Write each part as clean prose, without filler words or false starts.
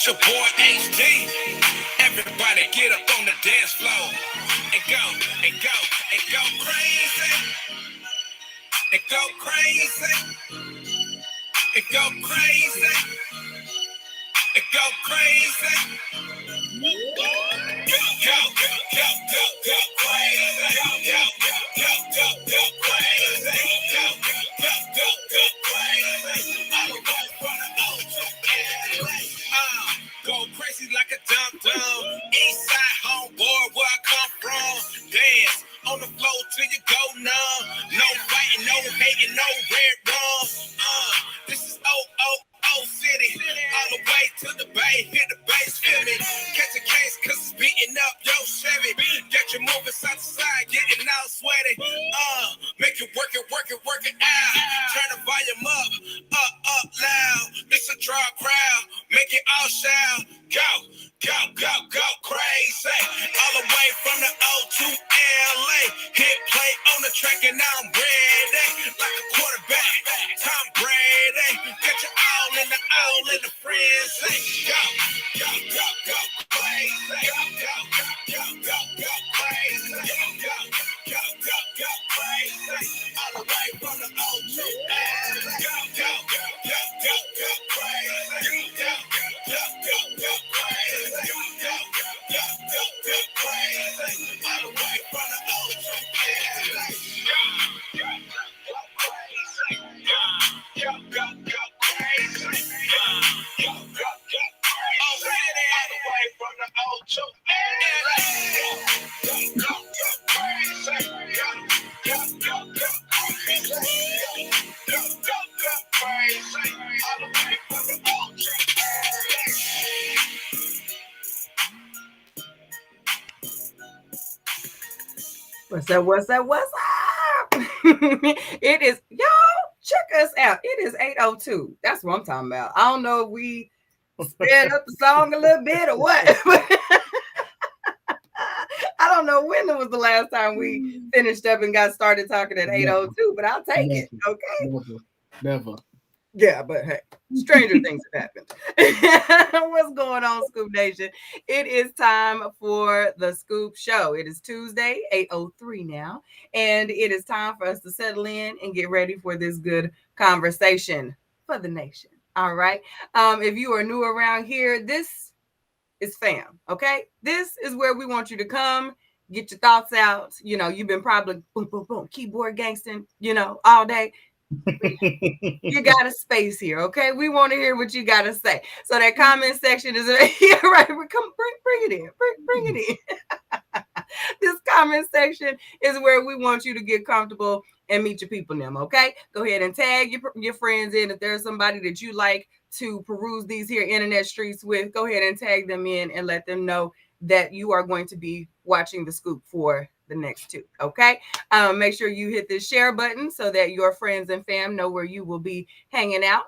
It's your boy HD. Everybody get up on the dance floor and go and go and go crazy and go crazy and go crazy and go crazy. Go go go go go go crazy. Go go go go crazy. Go go go go crazy. All the way from the old to LA. Go crazy like a dum-dum. East side homeboy, where I come from. Dance on the floor till you go numb. No fighting, no hating, no red rum. This is O City. All the way to the bay, hit the bass, feel me. Catch a case cause it's beating up your Chevy. Get you moving side to side, getting all sweaty. Make it work it, work it, work it out. Turn the volume up loud. It's a draw crowd, make it all shout. Go, go, go, go crazy. All the way from the O to LA. Hit play on the track and I'm ready. Like a quarterback, Tom Brady. Get you all in the frenzy. Go, go, go, go crazy. Go, go, go, go, go crazy. Go, go, go, go, go crazy. All the way from the O to LA. Go, go, go, go, go, go crazy. Go, go, go, go crazy. Go, go, go, go, go crazy. All the way from the O to LA. Go, go, go crazy. Go, go, go crazy. Go, go, go crazy. All the way from the O to LA. Go, go, go crazy. Go, go, go, go crazy. Go, go, go crazy. All the way from the O to LA. What's up? What's up? What's up? It is, y'all, check us out. It is 8:02. That's what I'm talking about. I don't know if we sped up the song a little bit or what. I don't know when it was the last time we finished up and got started talking at 8:02, but I'll take it. Okay. Never. Yeah, but hey, stranger things have happened. What's going on, Scoop Nation? It is time for the Scoop Show. It is Tuesday, 8:03 now, and it is time for us to settle in and get ready for this good conversation for the nation. All right. If you are new around here, this is fam. Okay, this is where we want you to come. Get your thoughts out. You know, you've been probably boom, boom, boom, keyboard gangsting, all day. You got a space here, okay? We want to hear what you got to say. So that comment section is yeah, right. Come bring it in. Bring it in. This comment section is where we want you to get comfortable and meet your people them, okay? Go ahead and tag your friends in. If there's somebody that you like to peruse these here internet streets with, go ahead and tag them in and let them know that you are going to be watching the Scoop for the next two. Okay. Make sure you hit the share button so that your friends and fam know where you will be hanging out.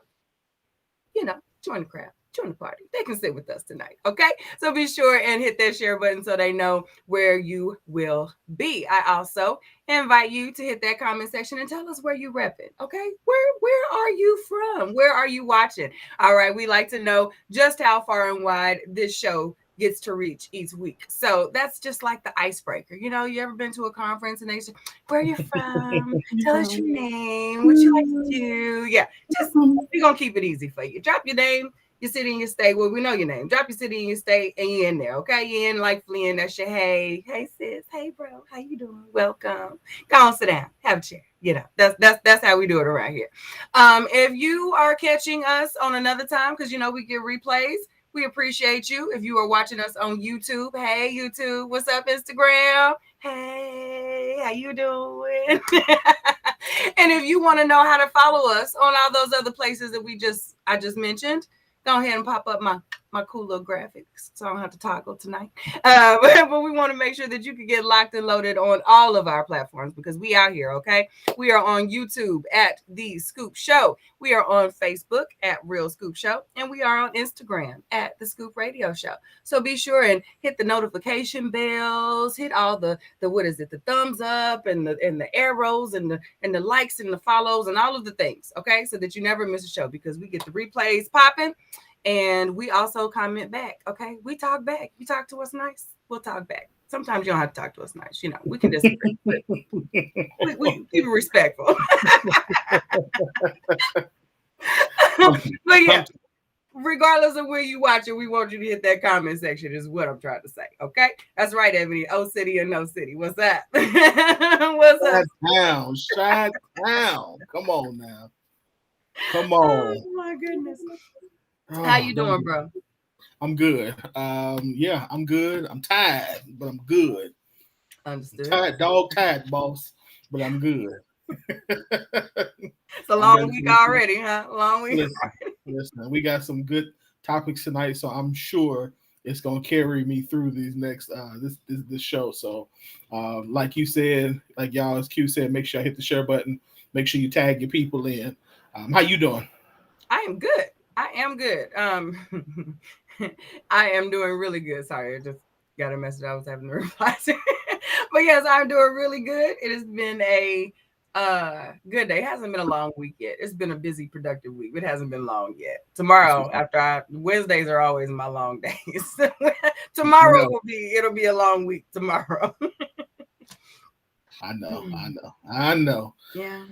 Join the crowd. Join the party. They can sit with us tonight. Okay. So be sure and hit that share button so they know where you will be. I also invite you to hit that comment section and tell us where you repping. Okay. Where are you from? Where are you watching? All right. We like to know just how far and wide this show gets to reach each week. So that's just like the icebreaker. You ever been to a conference and they say, where are you from? Tell us your name, what you like to do. Yeah, we're going to keep it easy for you. Drop your name, your city and your state. Well, we know your name. Drop your city and your state and you're in there, okay? You're in like Flynn. That's your hey sis, hey bro, how you doing? Welcome. Go on, sit down, have a chair. That's how we do it around here. If you are catching us on another time, because we get replays, we appreciate you. If you are watching us on YouTube, hey YouTube, what's up Instagram? Hey, how you doing? And if you want to know how to follow us on all those other places that I just mentioned, go ahead and pop up my cool little graphics so I don't have to toggle tonight. But we want to make sure that you can get locked and loaded on all of our platforms because we out here, okay? We are on YouTube at The Scoop Show. We are on Facebook at Real Scoop Show. And we are on Instagram at The Scoop Radio Show. So be sure and hit the notification bells, hit all the thumbs up and the arrows and the likes and the follows and all of the things, okay? So that you never miss a show because we get the replays popping And we also comment back. Okay. We talk back. You talk to us nice, we'll talk back. Sometimes you don't have to talk to us nice. We can disagree, but we keep it respectful. But yeah, regardless of where you watch it, we want you to hit that comment section, is what I'm trying to say. Okay. That's right, Ebony. O City or no city. What's up? What's up? Shot down. Come on now. Come Oh on. my goodness. How you doing, bro? I'm good. Yeah, I'm good. I'm tired, but I'm good. Understood. Tired, boss, but I'm good. It's a long week already, huh? Long week. Listen, we got some good topics tonight, so I'm sure it's gonna carry me through these next this show. So, like you said, like y'all as Q said, make sure I hit the share button. Make sure you tag your people in. How you doing? I am good. I am good. I am doing really good. Sorry, I just got a message I was having to reply to. But yes, I'm doing really good. It has been a good day. It hasn't been a long week yet. It's been a busy, productive week. It hasn't been long yet. Tomorrow, Wednesdays are always my long days. Tomorrow it'll be a long week tomorrow. I know. Yeah.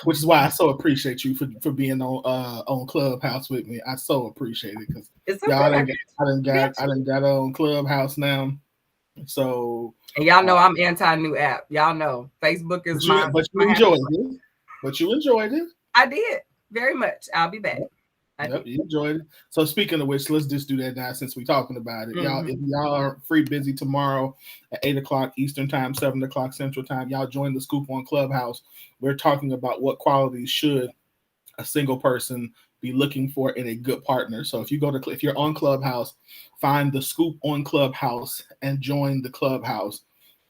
Which is why I so appreciate you for being on Clubhouse with me. I so appreciate it because y'all, I done got on Clubhouse now. So and y'all know I'm anti new app. Y'all know Facebook is but you enjoyed it. But you enjoyed it. I did very much. I'll be back. Yep, you enjoyed it. So speaking of which, let's just do that now since we're talking about it. Y'all, if y'all are free busy tomorrow at 8 o'clock Eastern time, 7 o'clock Central time, y'all join the Scoop on Clubhouse. We're talking about what qualities should a single person be looking for in a good partner. So if you're on Clubhouse, find the Scoop on Clubhouse and join the Clubhouse.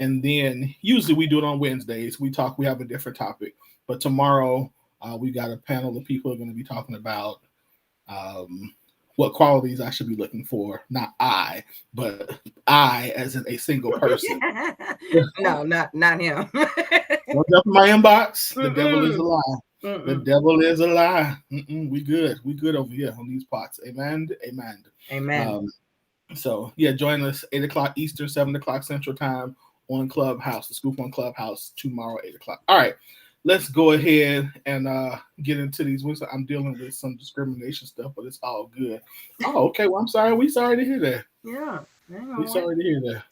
And then usually we do it on Wednesdays. We have a different topic. But tomorrow we got a panel of people who are going to be talking about what qualities I should be looking for. Not I, but I as in a single person. No, not him. What's up in my inbox? The devil is a lie. The devil is a lie. We good. We good over here on these pots. Amen. So yeah, join us 8 o'clock Eastern, 7 o'clock Central time on Clubhouse. The Scoop on Clubhouse tomorrow 8 o'clock. All right. Let's go ahead and get into these. I'm dealing with some discrimination stuff, but it's all good. Oh, okay. Well, I'm sorry. We sorry to hear that. Yeah. We sorry to hear that.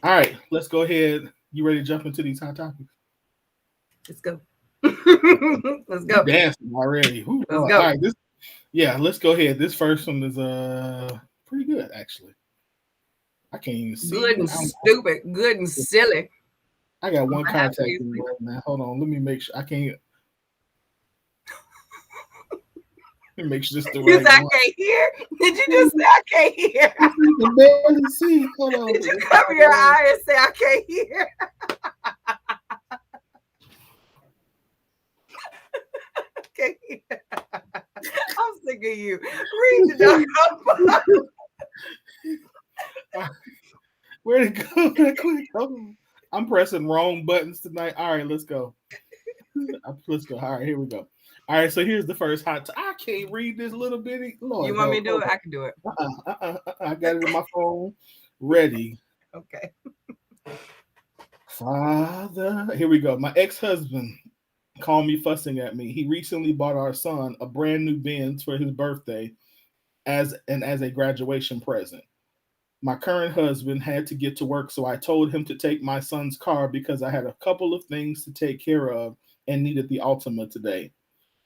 All right. Let's go ahead. You ready to jump into these hot topics? Let's go. Let's go. Dancing already. Let's go. All right. Let's go ahead. This first one is pretty good, actually. I can't even see. Good and stupid. Good and silly. I got one contact right now. Hold on. Let me make sure. I can't. Let me make sure this is the right one. I can't hear? Did you just say I can't hear? I can barely see. Hold on. Did you cover your eye and say I can't hear? Can't hear. I'm sick of you. Read the document. Where'd it go that quick? I'm pressing wrong buttons tonight. All right, let's go. Let's go. All right, here we go. All right, so here's the first hot. I can't read this little bitty. Lord, you want me to do it? I can do it. I got it on my phone. Ready. Okay. Father, here we go. My ex-husband called me fussing at me. He recently bought our son a brand new Benz for his birthday as a graduation present. My current husband had to get to work, so I told him to take my son's car because I had a couple of things to take care of and needed the Altima today.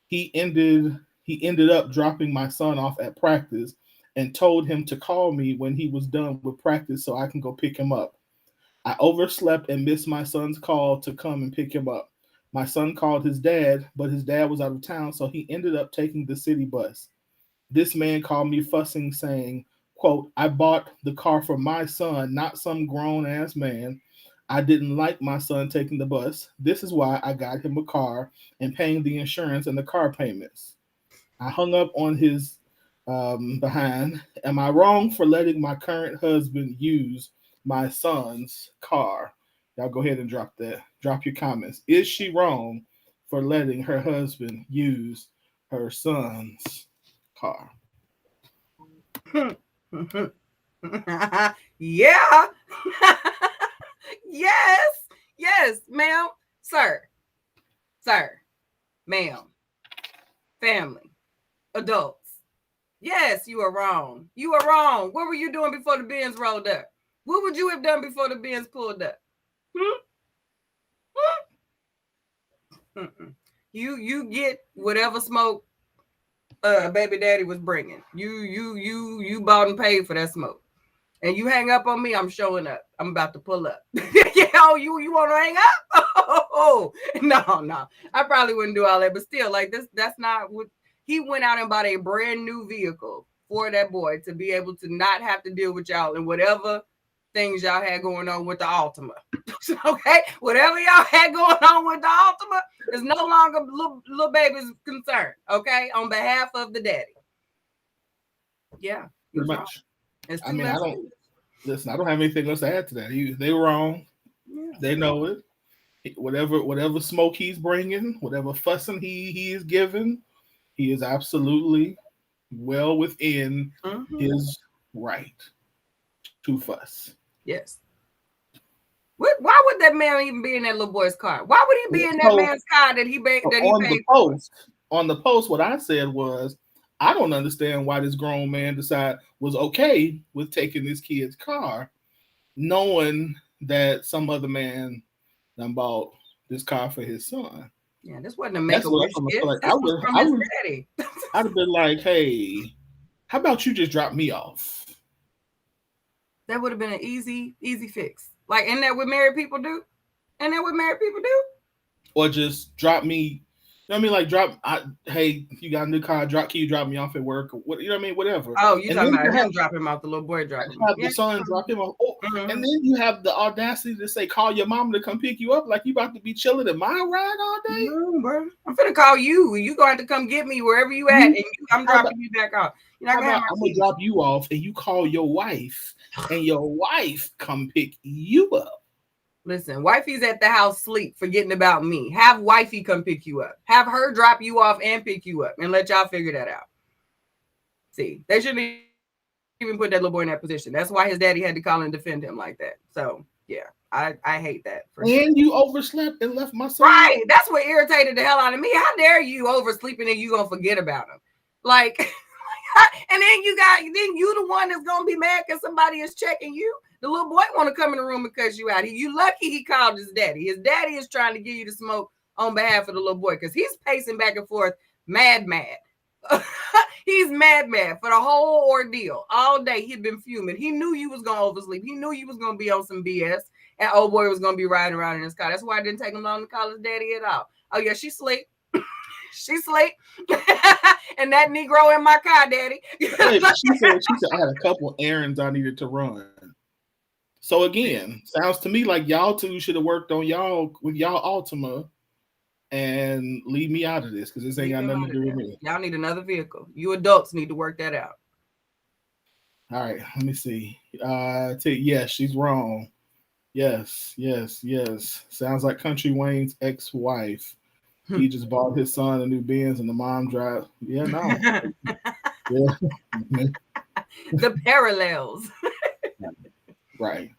He ended up dropping my son off at practice and told him to call me when he was done with practice so I can go pick him up. I overslept and missed my son's call to come and pick him up. My son called his dad, but his dad was out of town, so he ended up taking the city bus. This man called me fussing, saying, quote, I bought the car for my son, not some grown-ass man. I didn't like my son taking the bus. This is why I got him a car and paying the insurance and the car payments. I hung up on his behind. Am I wrong for letting my current husband use my son's car? Y'all go ahead and drop your comments. Is she wrong for letting her husband use her son's car? Yeah. Yes, ma'am, sir, ma'am, family, adults. Yes, you are wrong. You are wrong. What were you doing before the Benz rolled up? What would you have done before the Benz pulled up? You get whatever smoke baby daddy was bringing. You bought and paid for that smoke. And you hang up on me, I'm showing up. I'm about to pull up. You want to hang up? Oh, no. I probably wouldn't do all that, but still, like this, that's not what he went out and bought a brand new vehicle for that boy to be able to not have to deal with y'all and whatever things y'all had going on with the Altima. Okay, whatever y'all had going on with the Altima is no longer little baby's concern. Okay, on behalf of the daddy. Yeah, pretty much. I mean, I don't have anything else to add to that. They were wrong. Yeah. They know it. Whatever smoke he's bringing, whatever fussing he is giving, he is absolutely well within his right to fuss. Yes. Why would that man even be in that little boy's car? Why would he be in that man's car that he paid? On the post, what I said was, I don't understand why this grown man was okay with taking this kid's car, knowing that some other man done bought this car for his son. Yeah, this wasn't a make-a-wish gift. Like, I'd have been like, hey, how about you just drop me off? That would have been an easy fix. Like, isn't that what married people do? Or just drop me. You know what I mean? Like, hey, you got a new car. Can you drop me off at work? Or what? You know what I mean? Whatever. Oh, you talking about him dropping him off, the little boy dropping him off. The son drop him off. Oh, and then you have the audacity to say, call your mom to come pick you up, like you about to be chilling in my ride all day. No, bro. I'm finna call you. You going to come get me wherever you at, and I'm dropping you back off. I'm gonna drop you off, and you call your wife, and your wife come pick you up. Listen, wifey's at the house sleep, forgetting about me. Have wifey come pick you up. Have her drop you off and pick you up, and let y'all figure that out. See, they shouldn't even put that little boy in that position. That's why his daddy had to call and defend him like that. So, yeah, I hate that. You overslept and left my son. Right. That's what irritated the hell out of me. How dare you oversleeping and you gonna forget about him? Like, and then you the one that's gonna be mad because somebody is checking you. The little boy want to come in the room and cuss you out. You lucky he called his daddy. His daddy is trying to give you the smoke on behalf of the little boy because he's pacing back and forth, mad. He's mad for the whole ordeal. All day he'd been fuming. He knew you was going to oversleep. He knew you was going to be on some BS. And old boy was going to be riding around in his car. That's why it didn't take him long to call his daddy at all. Oh, yeah, she sleep. She sleep. And that Negro in my car, daddy. She said I had a couple errands I needed to run. So again, sounds to me like y'all two should have worked on y'all Altima and leave me out of this because this ain't got nothing to do with me. Y'all need another vehicle. You adults need to work that out. All right, let me see. Yes, she's wrong. Yes. Sounds like Country Wayne's ex-wife. He just bought his son a new Benz and the mom drive. Yeah, no. Yeah. The parallels. Right.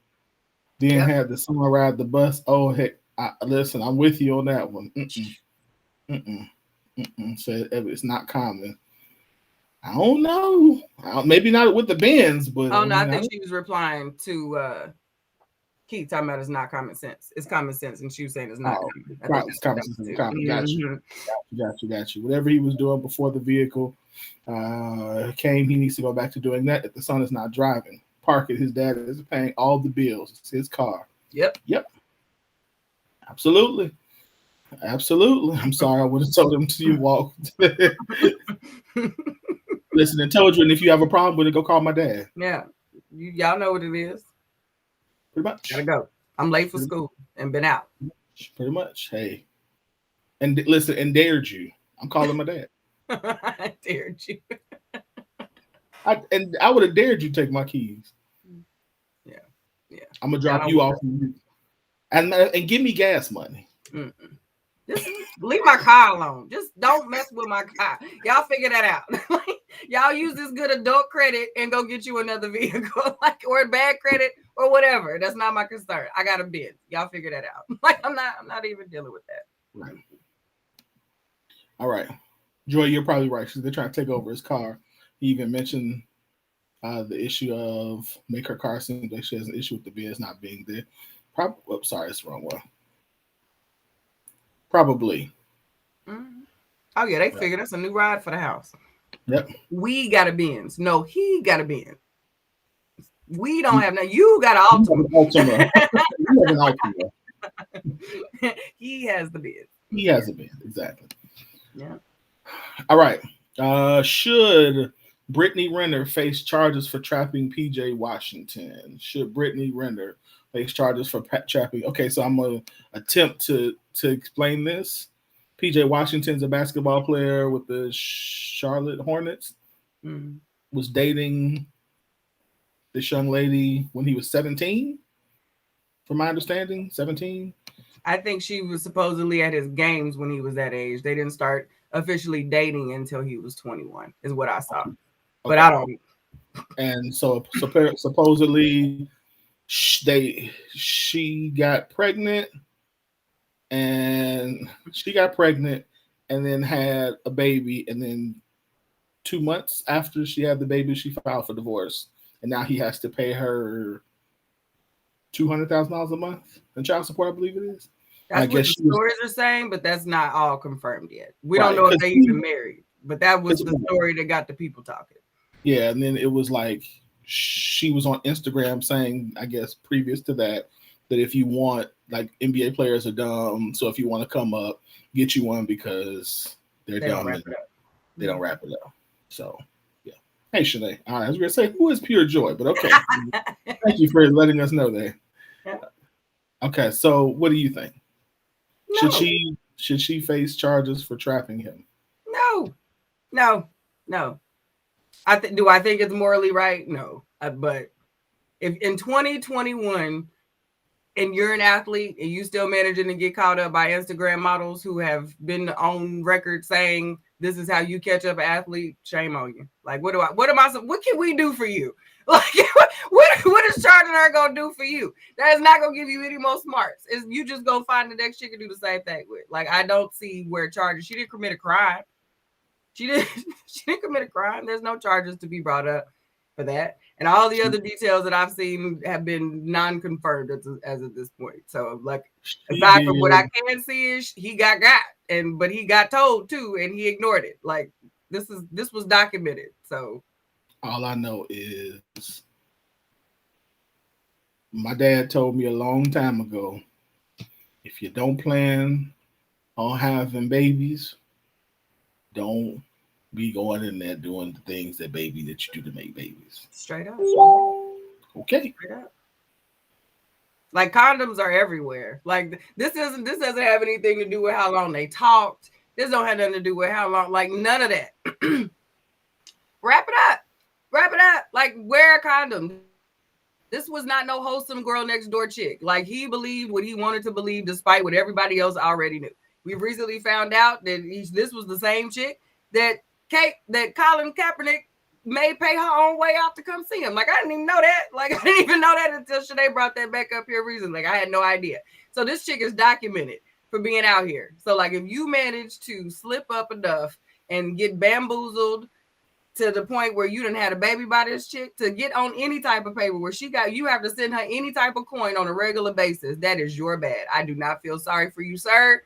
Then had the son ride the bus. Oh, heck. Listen, I'm with you on that one. So it's not common. I don't know. Maybe not with the Benz, but. Oh, no, I think she was replying to Keith talking about it's not common sense. It's common sense. And she was saying it's not common. It's common sense. Got you. Whatever he was doing before the vehicle came, he needs to go back to doing that if the son is not driving. Park it. His dad is paying all the bills. It's his car. Yep. Absolutely. I'm sorry. I would have told him to walk. Listen, I told you, and if you have a problem with it, go call my dad. Yeah. Y'all know what it is. Pretty much. Gotta go. I'm late for school and been out. Pretty much. Hey. And listen, and dared you. I'm calling my dad. I dared you. I would have dared you take my keys. Yeah. I'm gonna drop you off and give me gas money. Just leave my car alone. Just don't mess with my car. Y'all figure that out. Y'all use this good adult credit and go get you another vehicle, like or bad credit or whatever. That's not my concern. I got a bid. Y'all figure that out. Like I'm not even dealing with that. Right. All right. Joy, you're probably right. They're trying to take over his car. He even mentioned the issue of make her car seem like she has an issue with the bids not being there. Sorry, it's the wrong one. Probably. Mm-hmm. Oh yeah, they figured that's a new ride for the house. Yep. We got a Benz. No, he got a Benz. We don't have none. You got an Altima. You have an Altima. He has the Benz. He has a Benz, exactly. Yeah. All right. Should Brittany Renner face charges for trapping PJ Washington? Should Brittany Renner face charges for trapping? Okay, so I'm gonna attempt to explain this. PJ Washington's a basketball player with the Charlotte Hornets. Mm-hmm. Was dating this young lady when he was 17, from my understanding, 17. I think she was supposedly at his games when he was that age. They didn't start officially dating until he was 21, is what I saw. Okay. But I don't. And so supposedly she got pregnant, and then had a baby, and then 2 months after she had the baby, she filed for divorce, and now he has to pay her $200,000 a month in child support, I believe it is. That's what the stories are saying, but that's not all confirmed yet. We don't know if they even married, but that was the story that got the people talking. Yeah, and then it was like she was on Instagram saying, I guess previous to that if you want, like, NBA players are dumb, so if you want to come up, get you one because they're dumb and they don't wrap it up. So, yeah. Hey, Shanae. All right, I was going to say, who is Pure Joy? But okay. Thank you for letting us know that. Yeah. Okay, so what do you think? No. Should she face charges for trapping him? No. Do I think it's morally right? No. But if in 2021 and you're an athlete and you still managing to get caught up by Instagram models who have been on record saying this is how you catch up an athlete, shame on you. Like, what can we do for you? Like, what is charging her gonna do for you? That is not gonna give you any more smarts. Is you just gonna find the next chick and do the same thing with? Like, I don't see where charges. She didn't commit a crime. She didn't commit a crime. There's no charges to be brought up for that. And all the other details that I've seen have been non-confirmed as of this point. So, like, aside from what I can see is he got, but he got told too, and he ignored it. Like, this was documented. So all I know is my dad told me a long time ago, if you don't plan on having babies, don't be going in there doing the things that you do to make babies. Straight up. Okay. Straight up. Like, condoms are everywhere. Like, this doesn't have anything to do with how long they talked. This don't have nothing to do with how long, like, none of that. Wrap it up. Like, wear a condom. This was not no wholesome girl next door chick. Like, he believed what he wanted to believe despite what everybody else already knew. We recently found out that this was the same chick that Colin Kaepernick may pay her own way out to come see him. Like, I didn't even know that. Like, I didn't even know that until Shanae brought that back up here recently. Like, I had no idea. So this chick is documented for being out here. So, like, if you manage to slip up enough and get bamboozled to the point where you done had a baby by this chick, to get on any type of paper where you have to send her any type of coin on a regular basis, that is your bad. I do not feel sorry for you, sir.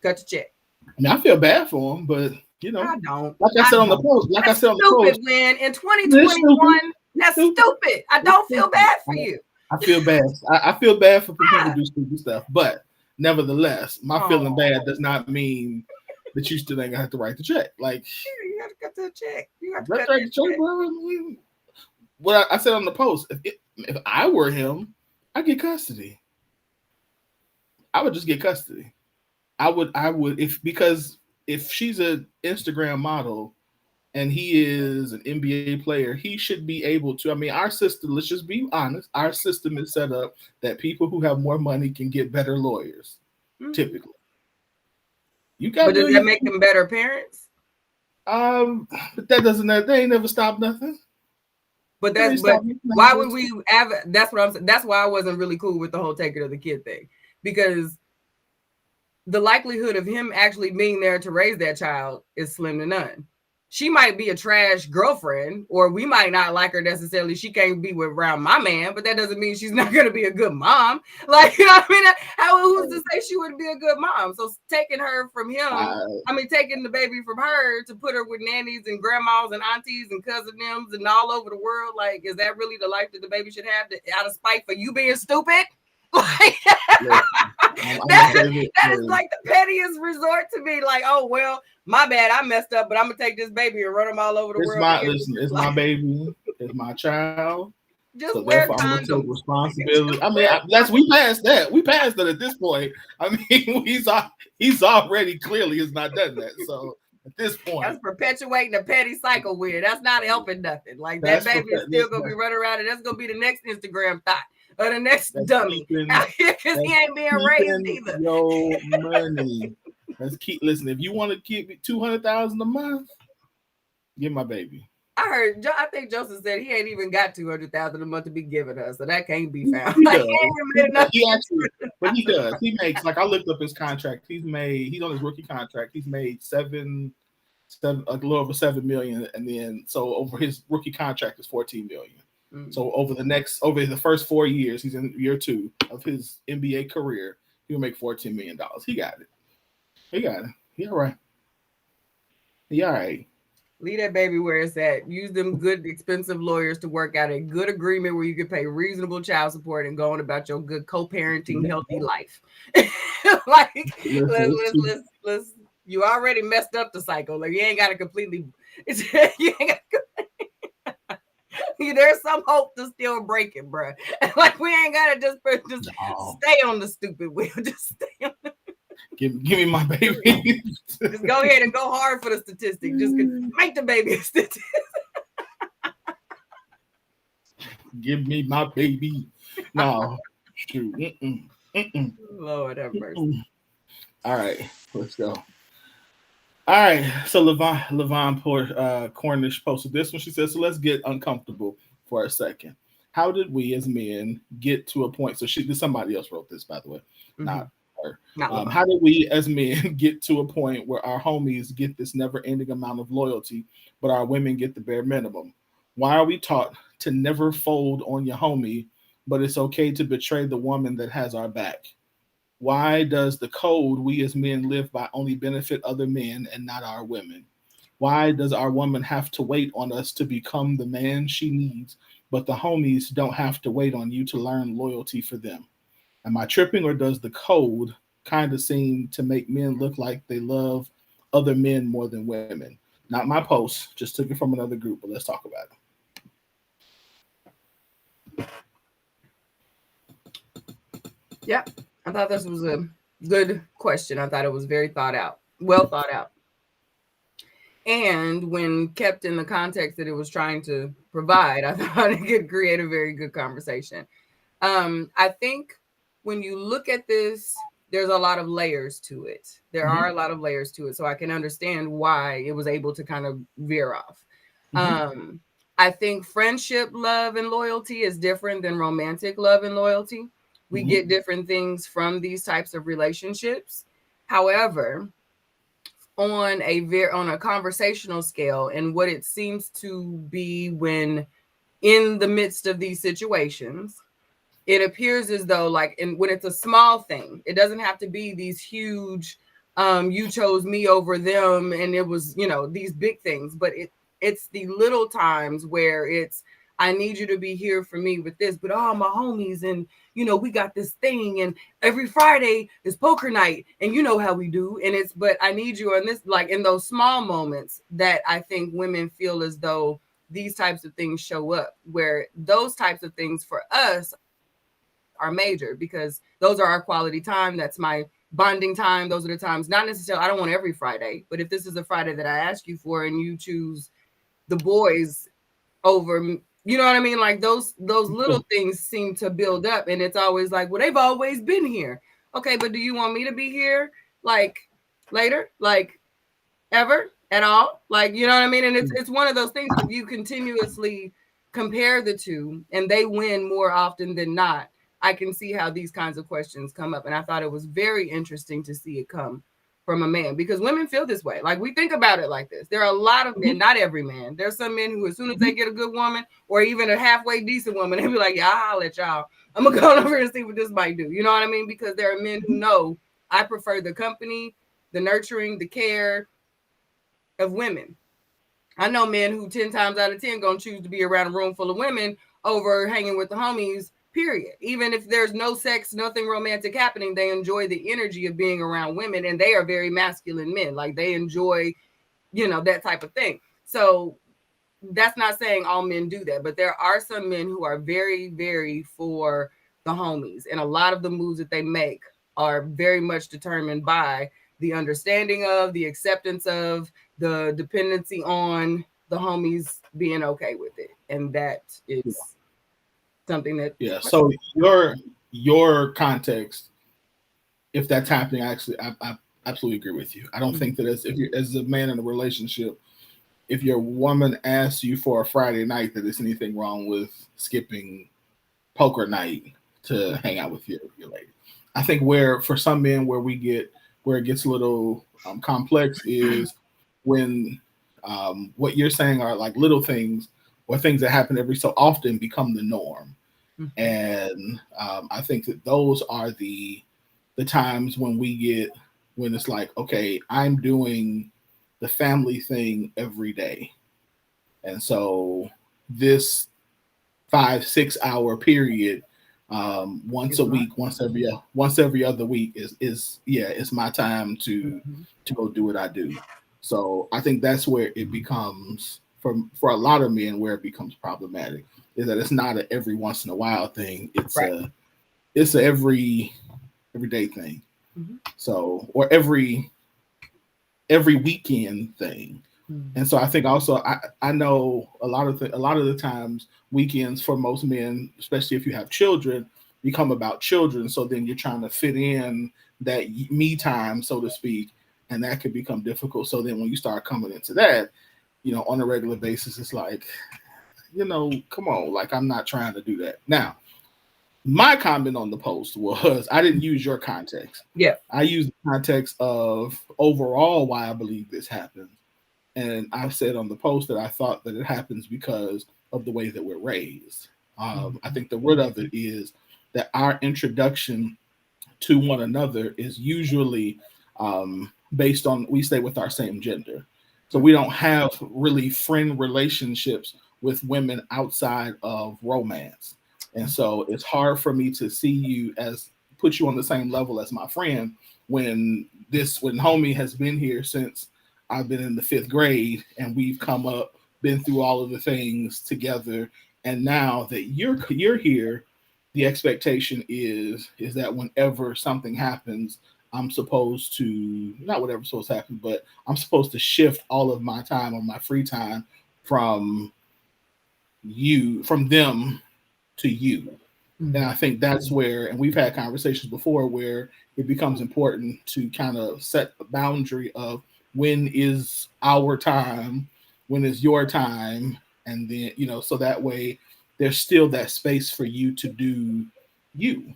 Cut your check. I mean, I feel bad for him, but you know, I don't. Like I said on the post, stupid, Lynn. In 2021, that's stupid. I don't feel bad for you. I feel bad. I feel bad for people who do stupid stuff, but nevertheless, my feeling bad does not mean that you still ain't gonna have to write the check. Like, you have to cut the check. You have to cut the check, bro. What I said on the post, if I were him, I'd get custody. I would just get custody. I would because if she's an Instagram model and he is an NBA player, he should be able to. I mean, our system, let's just be honest, our system is set up that people who have more money can get better lawyers, typically. You got But does that make them better parents? But that doesn't. They ain't never stopped nothing. But why would we have? That's what I'm saying. That's why I wasn't really cool with the whole take it or the kid thing, because the likelihood of him actually being there to raise that child is slim to none. She might be a trash girlfriend, or we might not like her necessarily. She can't be around my man, but that doesn't mean she's not going to be a good mom. Like, you know what I mean? Who's to say she wouldn't be a good mom? So taking her from him, taking the baby from her to put her with nannies and grandmas and aunties and cousin thems and all over the world, like, is that really the life that the baby should have out of spite for you being stupid? Like, that is like the pettiest resort to me. Like, oh well, my bad, I messed up, but I'm gonna take this baby and run him all over the world. It's my baby, it's my child. Just so wear condoms. Responsibility. I mean, we passed that. We passed that at this point. I mean, he's already clearly has not done that. So at this point, that's perpetuating a petty cycle. Weird. That's not helping nothing. Like that baby is still gonna be running around, and that's gonna be the next Instagram thought. Or the next dummy out here because he ain't being raised either. Yo, money. Let's keep listening. If you want to keep it $200,000 a month, get my baby. I think Joseph said he ain't even got $200,000 a month to be giving us, so that can't be found. He does. He makes, like, I looked up his contract. He's on his rookie contract. He's made a little over $7 million, and then so over his rookie contract is $14 million. So over the first 4 years, he's in year 2 of his NBA career, he'll make $14 million. He got it. He all right. He all right. Leave that baby where it's at. Use them good, expensive lawyers to work out a good agreement where you can pay reasonable child support and go on about your good co-parenting, healthy life. Like, let's. You already messed up the cycle. Like, you ain't got to completely. There's some hope to still break it, bro. Like, we ain't gotta just stay on the stupid wheel. Just stay on the... Give me my baby. Just go ahead and go hard for the statistic. Just make the baby a statistic. Give me my baby. No. Shoot. Lord have mercy. All right, let's go. All right, so Levon Cornish posted this one. She says, so let's get uncomfortable for a second. How did we as men get to a point? So somebody else wrote this, by the way, not her. How did we as men get to a point where our homies get this never-ending amount of loyalty, but our women get the bare minimum? Why are we taught to never fold on your homie, but it's okay to betray the woman that has our back? Why does the code we as men live by only benefit other men and not our women? Why does our woman have to wait on us to become the man she needs, but the homies don't have to wait on you to learn loyalty for them? Am I tripping, or does the code kind of seem to make men look like they love other men more than women? Not my post, just took it from another group, but let's talk about it. Yep. I thought this was a good question. I thought it was very well thought out. And when kept in the context that it was trying to provide, I thought it could create a very good conversation. I think when you look at this, there's a lot of layers to it. There are a lot of layers to it. So I can understand why it was able to kind of veer off. I think friendship, love, and loyalty is different than romantic love and loyalty. We get different things from these types of relationships. However, on a conversational scale, and what it seems to be when in the midst of these situations, it appears as though, like, when it's a small thing, it doesn't have to be these huge, you chose me over them, and it was, these big things, but it's the little times where it's, I need you to be here for me with this, but my homies, and we got this thing, and every Friday is poker night, and you know how we do, but I need you on this, like, in those small moments that I think women feel as though these types of things show up, where those types of things for us are major, because those are our quality time. That's my bonding time. Those are the times, not necessarily, I don't want every Friday, but if this is a Friday that I ask you for and you choose the boys over, you know what I mean? Like, those little things seem to build up, and it's always like, well, they've always been here. Okay, but do you want me to be here? Like, later, like ever at all, like, you know what I mean? And it's one of those things, if you continuously compare the two and they win more often than not, I can see how these kinds of questions come up. And I thought it was very interesting to see it come from a man, because women feel this way. Like, we think about it like this. There are a lot of men, not every man. There's some men who, as soon as they get a good woman or even a halfway decent woman, they be like, yeah, I'll let y'all. I'm gonna go over and see what this might do. You know what I mean? Because there are men who know, I prefer the company, the nurturing, the care of women. I know men who 10 times out of 10 gonna choose to be around a room full of women over hanging with the homies, period. Even if there's no sex, nothing romantic happening, they enjoy the energy of being around women, and they are very masculine men. Like, they enjoy, you know, that type of thing. So that's not saying all men do that, but there are some men who are very, very for the homies. And a lot of the moves that they make are very much determined by the understanding of, the acceptance of, the dependency on the homies being okay with it. And that is something that, Yeah. So your context, if that's happening, I absolutely agree with you. I don't think that as a man in a relationship, if your woman asks you for a Friday night, that there's anything wrong with skipping poker night to hang out with your lady. I think where for some men where it gets a little complex is when what you're saying are like little things or things that happen every so often become the norm. And I think that those are the times when it's like, okay, I'm doing the family thing every day. And so this 5-6 hour period, once a week, once every other week is my time to go do what I do. So I think that's where it becomes for a lot of men where it becomes problematic, is that it's not a every once in a while thing. It's a everyday thing. So, or every weekend thing. And so I think also I know a lot of the times weekends for most men, especially if you have children, become about children. So then you're trying to fit in that me time, so to speak, and that could become difficult. So then when you start coming into that, on a regular basis, it's like, come on, like, I'm not trying to do that. Now, my comment on the post was, I didn't use your context. Yeah. I used the context of overall why I believe this happens. And I said on the post that I thought that it happens because of the way that we're raised. I think the root of it is that our introduction to one another is usually based on, we stay with our same gender. So we don't have really friend relationships with women outside of romance. And so it's hard for me to see you put you on the same level as my friend when homie has been here since I've been in the 5th grade, and we've come up, been through all of the things together. And now that you're here, the expectation is that whenever something happens, I'm supposed to, not whatever's supposed to happen, but I'm supposed to shift all of my time or my free time from them to you. And I think that's where, and we've had conversations before where it becomes important to kind of set a boundary of when is our time, when is your time, and then, so that way there's still that space for you to do you,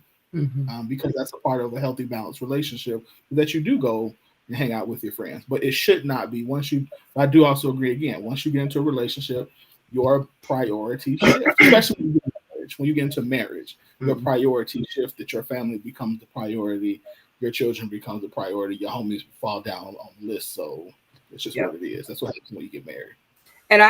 because that's a part of a healthy, balanced relationship, that you do go and hang out with your friends. But it should not be I do also agree, again, once you get into a relationship, your priority shift, especially when you get into marriage, your priority shift, that your family becomes the priority, your children becomes the priority, your homies fall down on the list. So it's just what it is. That's what happens when you get married. And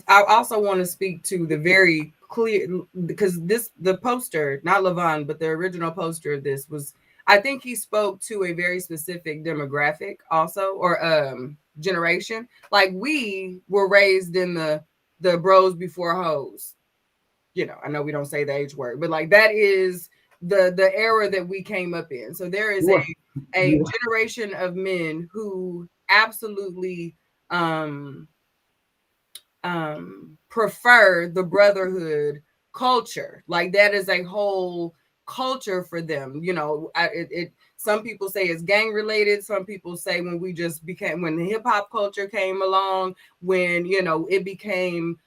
I also want to speak to the very clear, because the poster, not Levon, but the original poster of this was, I think he spoke to a very specific demographic also, or generation. Like, we were raised in the bros before hoes. I know we don't say the H word, but like, that is the era that we came up in. So there is a generation of men who absolutely prefer the brotherhood culture. Like, that is a whole culture for them. You know, some people say it's gang related. Some people say when the hip hop culture came along, when, you know, it became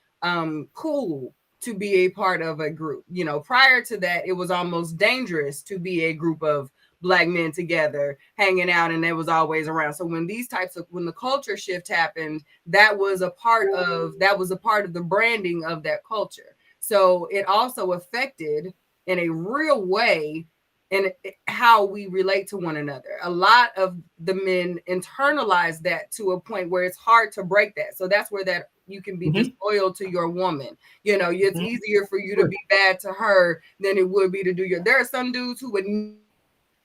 cool to be a part of a group. You know, prior to that, it was almost dangerous to be a group of Black men together hanging out, and they was always around. So when when the culture shift happened, that was a part of the branding of that culture. So it also affected in a real way in how we relate to one another. A lot of the men internalize that to a point where it's hard to break that. So that's where that you can be disloyal to your woman. You know, it's easier for you to be bad to her than it would be to do there are some dudes who would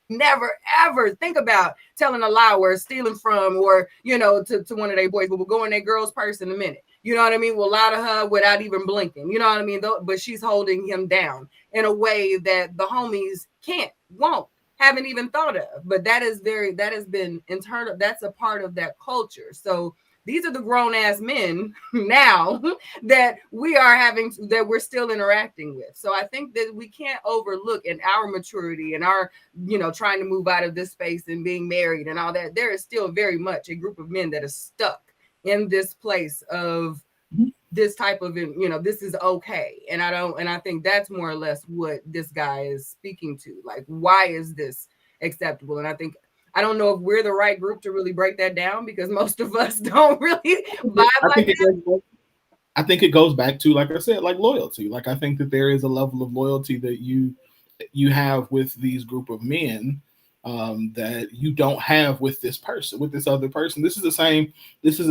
never ever think about telling a lie or stealing from, or, you know, to one of their boys, but will go in their girl's purse in a minute. You know what I mean? Will lie to her without even blinking. You know what I mean? But she's holding him down in a way that the homies won't, haven't even thought of. But that has been internal. That's a part of that culture. So these are the grown ass men now that we're still interacting with. So I think that we can't overlook in our maturity and our, you know, trying to move out of this space and being married and all that. There is still very much a group of men that are stuck in this place of this type of, you know, this is okay. And I think that's more or less what this guy is speaking to. Like, why is this acceptable? And I don't know if we're the right group to really break that down, because most of us don't really vibe like that. I think it goes back to, like I said, like loyalty. Like, I think that there is a level of loyalty that you have with these group of men that you don't have with this person, with this other person. This is the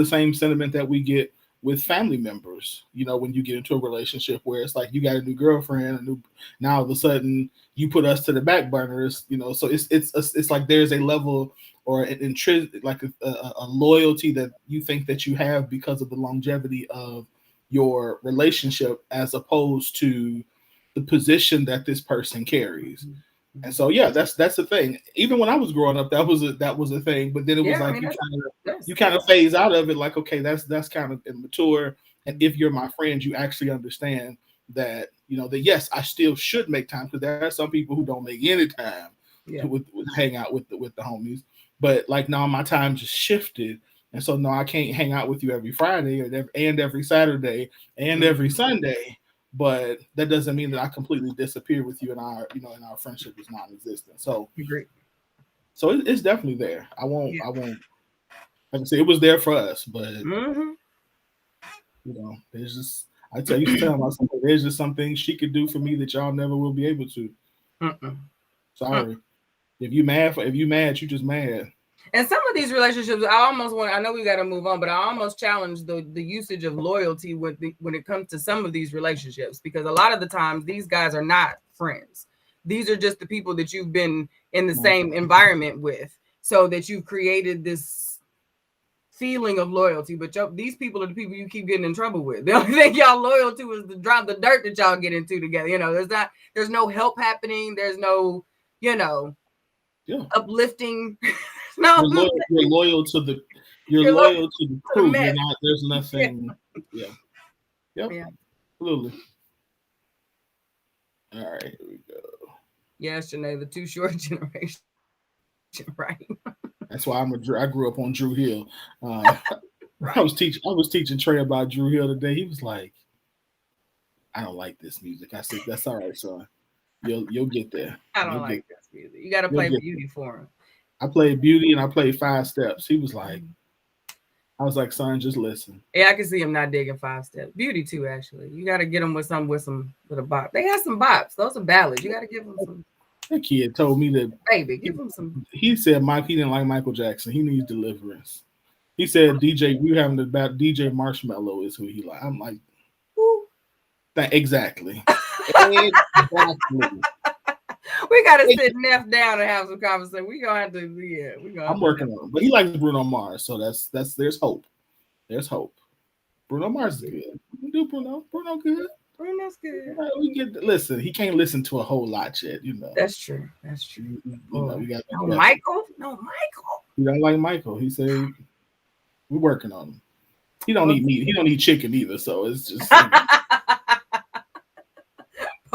same sentiment that we get with family members. You know, when you get into a relationship where it's like you got a new girlfriend, now all of a sudden you put us to the back burners. You know, so it's like there's a level or an intrinsic, like a loyalty that you think that you have because of the longevity of your relationship, as opposed to the position that this person carries. And so, yeah, that's the thing. Even when I was growing up, that was a thing. But then it was like you kind of phase out of it. Like, okay, that's kind of immature. And if you're my friend, you actually understand that, you know, that yes, I still should make time, because there are some people who don't make any time to hang out with the homies. But like, now my time just shifted. And so, no, I can't hang out with you every Friday and every Saturday and every Sunday. But that doesn't mean that I completely disappear with you, and our friendship is non-existent. So, so it's definitely there. I won't. Like I say, it was there for us, but you know, there's just. I used to tell myself, there's just some things she could do for me that y'all never will be able to. Sorry. If you mad, you just mad. And some of these relationships, I know we got to move on, but I almost challenge the usage of loyalty when it comes to some of these relationships, because a lot of the times these guys are not friends. These are just the people that you've been in the same environment with, so that you've created this feeling of loyalty. But these people are the people you keep getting in trouble with. The only thing y'all loyal to is the dirt that y'all get into together. You know, there's no help happening. There's no, you know, uplifting. No, you're loyal to the crew. You're not. There's nothing. Yeah. Absolutely. All right, here we go. Yes, Janae, the Too Short generation, right? That's why I grew up on Dru Hill. Right. I was teaching Trey about Dru Hill today. He was like, "I don't like this music." I said, "That's all right, son. You'll get there." I don't like this music. You got to play Beauty for him. I played Beauty and I played 5 Steps. He was like, I was like, son, just listen. Yeah, I can see him not digging 5 Steps. Beauty too, actually. You got to get him with a bop. They have some bops. Those are ballads. You got to give them some. That kid told me that. Baby, give him some. He said he didn't like Michael Jackson. He needs deliverance. He said we having about DJ Marshmello is who he like. I'm like, exactly. Exactly. We gotta sit Neff down and have some conversation. We gonna have to, I'm working on it, but he likes Bruno Mars, so that's there's hope. There's hope. Bruno Mars is good. We can do Bruno. Bruno good. Bruno's good. Listen. He can't listen to a whole lot yet. You know. That's true. You know, we got Michael. He don't like Michael. He said we're working on him. He don't eat meat. He don't eat chicken either. So it's just.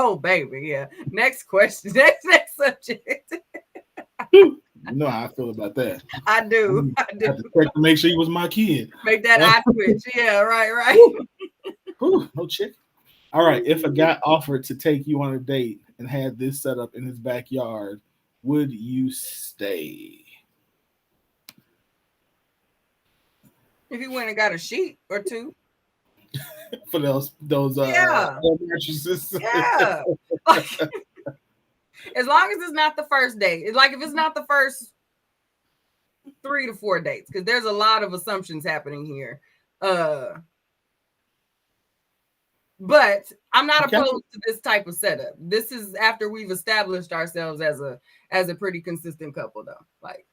Oh, baby, yeah. Next question. Next subject. You know how I feel about that. I do. I have to check to make sure he was my kid. Make that eye twitch. Yeah, right. Ooh, no chicken. All right. If a guy offered to take you on a date and had this set up in his backyard, would you stay? If you went and got a sheet or two. For those Yeah. mattresses. Yeah. As long as it's not the first date. It's like if it's not the first 3 to 4 dates, because there's a lot of assumptions happening here. But I'm not opposed to this type of setup. This is after we've established ourselves as a pretty consistent couple, though. Like,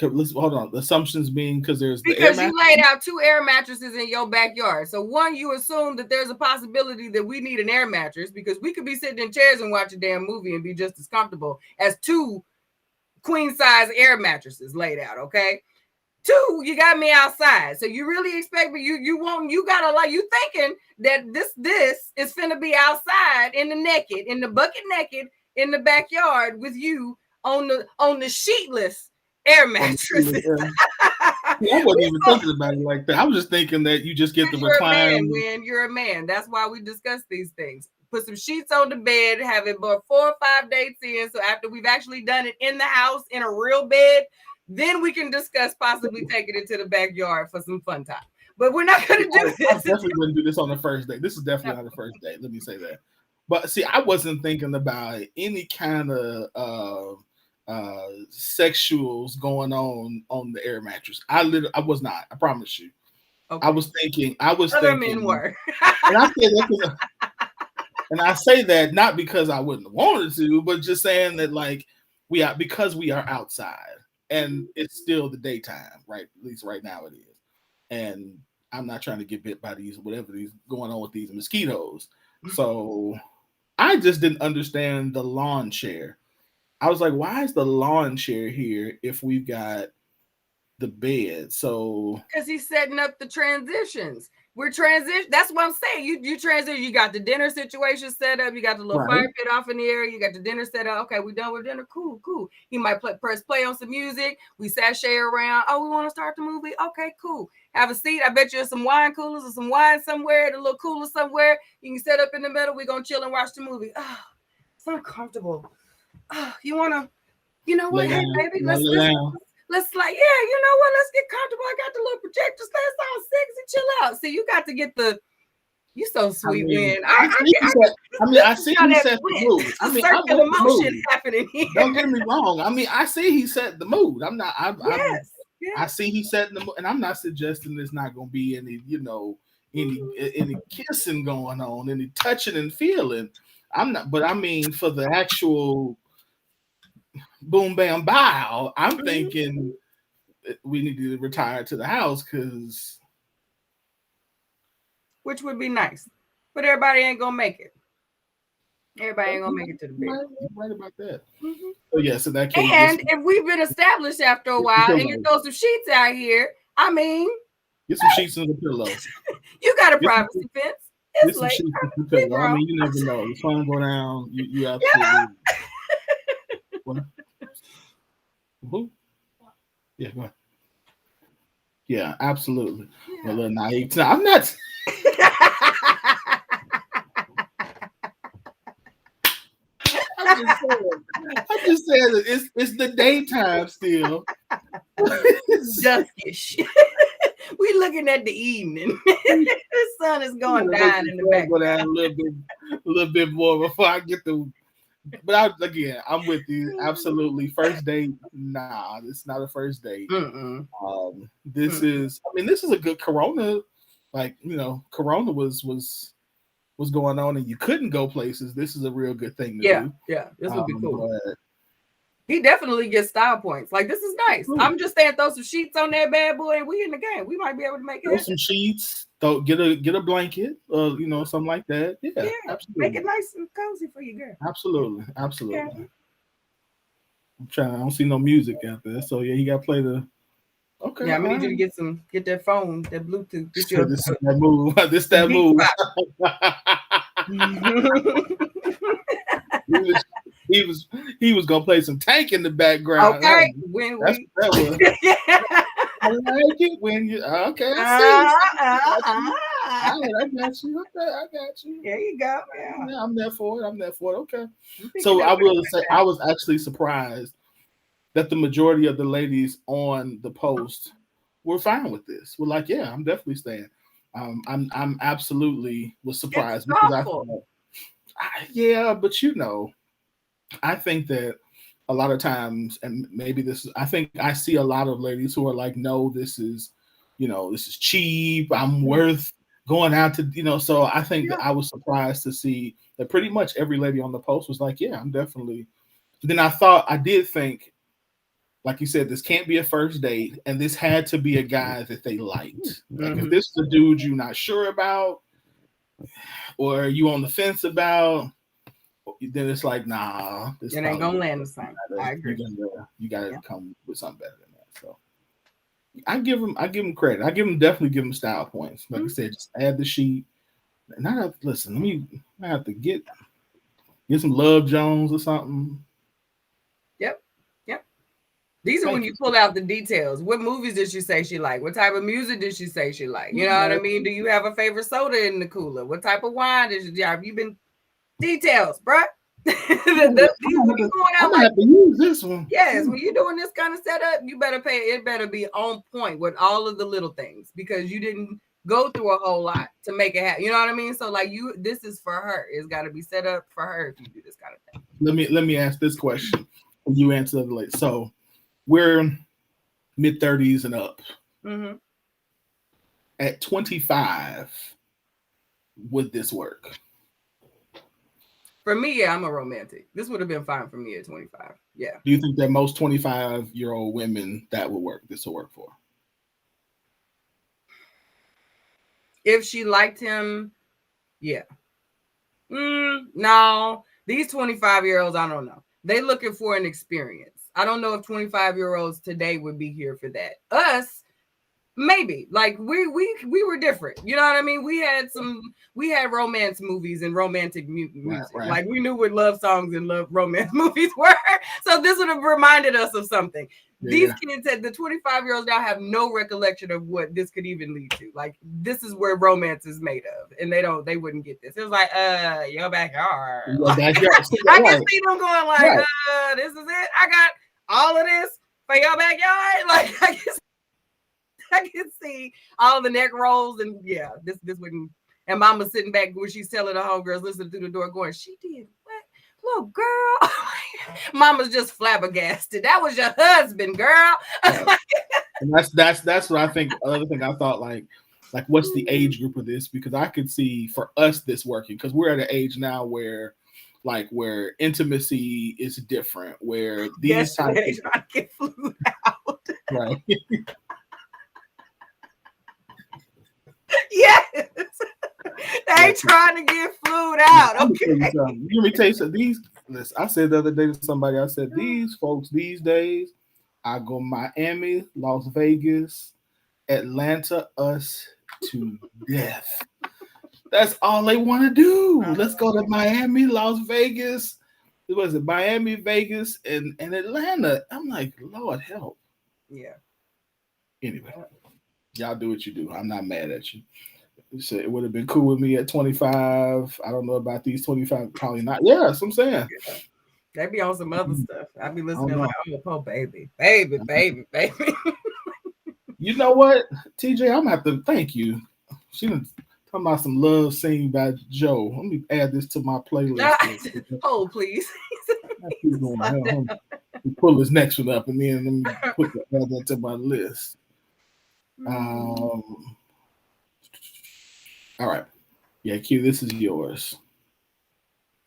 let's hold on. The assumptions being because you laid out 2 air mattresses in your backyard. So one, you assume that there's a possibility that we need an air mattress because we could be sitting in chairs and watch a damn movie and be just as comfortable as 2 queen size air mattresses laid out. Okay. 2, you got me outside. So you really expect me? You gotta like you thinking that this is finna be outside in the bucket naked in the backyard with you on the sheetless air mattresses. I wasn't even thinking about it like that. I was just thinking that you just get the recline. You're a man. That's why we discuss these things. Put some sheets on the bed, have it about 4 or 5 dates in. So after we've actually done it in the house in a real bed, then we can discuss possibly taking it to the backyard for some fun time. But we're not going to do this. I definitely wouldn't do this on the first date. This is definitely not the first date. Let me say that. But see, I wasn't thinking about any kind of sexuals going on the air mattress. I was not. I promise you. Okay. I was thinking. Other men were. And I said that and I say that not because I wouldn't have wanted to, but just saying that like because we are outside and it's still the daytime, right? At least right now it is. And I'm not trying to get bit by these going on with these mosquitoes. So I just didn't understand the lawn chair. I was like, why is the lawn chair here if we've got the bed? So because he's setting up the transitions. We're transition. That's what I'm saying. You transition. You got the dinner situation set up. You got the little fire pit off in the area. You got the dinner set up. Okay, we done with dinner. Cool. He might press play on some music. We sashay around. Oh, we want to start the movie. Okay, cool. Have a seat. I bet you there's some wine coolers or some wine somewhere. The little cooler somewhere. You can set up in the middle. We're gonna chill and watch the movie. Oh, it's uncomfortable. Oh, you know what? Hey, baby, let's like, yeah, you know what? Let's get comfortable. I got the little projectors. Let's all sexy, chill out. See, you got to get you so sweet, man. I see he set the mood. I mean, circular motion happening here. Don't get me wrong. I mean, I see he set the mood. I'm not. Yes. I see he set the mood, and I'm not suggesting there's not going to be any, any kissing going on, any touching and feeling. I'm not, but I mean, for the actual boom, bam, bow, I'm thinking we need to retire to the house because. Which would be nice, but everybody ain't gonna make it. Everybody ain't gonna make it to the bed. Right about that. Mm-hmm. So yes, in that case. And if we've been established after a while, and you throw some sheets out here, I mean, get some sheets and a pillow. You got a privacy fence. It's late. Pillow. I mean, you never know. The phone go down. You absolutely. Who? Yeah, go ahead. Yeah, absolutely. Yeah. A little naive. No, I'm not. I'm just saying that it's the daytime still. Duskish. We looking at the evening. The sun is going down in the back. Go down a little bit more before I get to. But I'm with you. Absolutely. First date, nah, it's not a first date. This is a good Corona. Like, Corona was going on and you couldn't go places. This is a real good thing to do. Yeah, this would be cool. He definitely gets style points. Like, this is nice. Cool. I'm just saying, throw some sheets on that bad boy and we in the game. We might be able to make it. Throw some sheets. Get a blanket, something like that. Yeah, absolutely. Make it nice and cozy for you, girl. Absolutely. Yeah. I don't see no music out there, so yeah, you got to play the. Okay. Yeah, I need you to get that phone, that Bluetooth. This that move. This that move. he was gonna play some Tank in the background. Okay, when That's we. what that was. I like it when you okay. I got you. Okay, I got you. There you go. Yeah. Yeah, I'm there for it. I'm there for it. Okay. I'm thinking So that I way will like say that. I was actually surprised that the majority of the ladies on the post were fine with this. We're like, yeah, I'm definitely staying. I'm absolutely was surprised It's because awful. yeah, but you know, I think that a lot of times, and maybe this is, I think I see a lot of ladies who are like, no, this is, you know, this is cheap. I'm worth going out to, you know. So I think that Yeah. I was surprised to see that pretty much every lady on the post was like, yeah, I'm definitely. Then I did think, like you said, this can't be a first date, and this had to be a guy that they liked. Like if this is a dude you're not sure about, or you on the fence about, then it's like, nah, this It ain't gonna land the same. I agree. You gotta come with something better than that. So I give him credit. Definitely give him style points. Like I said, just add the sheet. And I have to listen. I have to get some Love Jones or something. Yep. These are when you pull out the details. What movies did she say she liked? What type of music did she say she liked? You know what I mean? Do you have a favorite soda in the cooler? What type of wine did you have? You been details, bruh? I'm gonna have to use this one. Yes, when you're doing this kind of setup, you better pay. It better be on point with all of the little things because you didn't go through a whole lot to make it happen. You know what I mean? So like this is for her. It's got to be set up for her if you do this kind of thing. Let me ask this question. You answer it later. So we're mid-30s and up. Mm-hmm. At 25, would this work? For me, yeah, I'm a romantic. This would have been fine for me at 25. Yeah. Do you think that most 25-year-old women that would work? This will work for? If she liked him, yeah. No, these 25-year-olds, I don't know. They looking for an experience. I don't know if 25-year-olds today would be here for that. Us, maybe. Like we were different. You know what I mean? We had romance movies and romantic music. Right. Like we knew what love songs and love romance movies were. So this would have reminded us of something. Yeah. These kids said the 25-year-olds now have no recollection of what this could even lead to. Like this is where romance is made of, and they wouldn't get this. It was like, your backyard. I can see them going like, this is it. I got all of this for your backyard. Like I can see all the neck rolls and yeah, this wouldn't. And Mama sitting back when she's telling the homegirls, listening through the door, going, "She did what? Little girl." Mama's just flabbergasted. That was your husband, girl. And that's what I think. Another thing I thought, like what's the age group of this? Because I could see for us this working because we're at an age now where intimacy is different. Where these types of trying to get flued out, right? Yes, they trying to get flued out. Okay, let me tell you something. I said the other day to somebody, I said these folks these days, I go Miami, Las Vegas, Atlanta, us to death. That's all they want to do. Let's go to Miami, Las Vegas. It was Miami, Vegas, and Atlanta. I'm like, Lord help. Yeah. Anyway. Y'all do what you do. I'm not mad at you. So it would have been cool with me at 25. I don't know about these 25. Probably not. Yeah, that's what I'm saying. Yeah. They be on some other stuff. I be listening like, I'm a poor baby. Baby. You know what, TJ? I'm gonna have to thank you. She was talking about some love sing by Joe. Let me add this to my playlist. Hold, please. Pull this next one up and then let me add that to my list. All right. Yeah, Q, this is yours.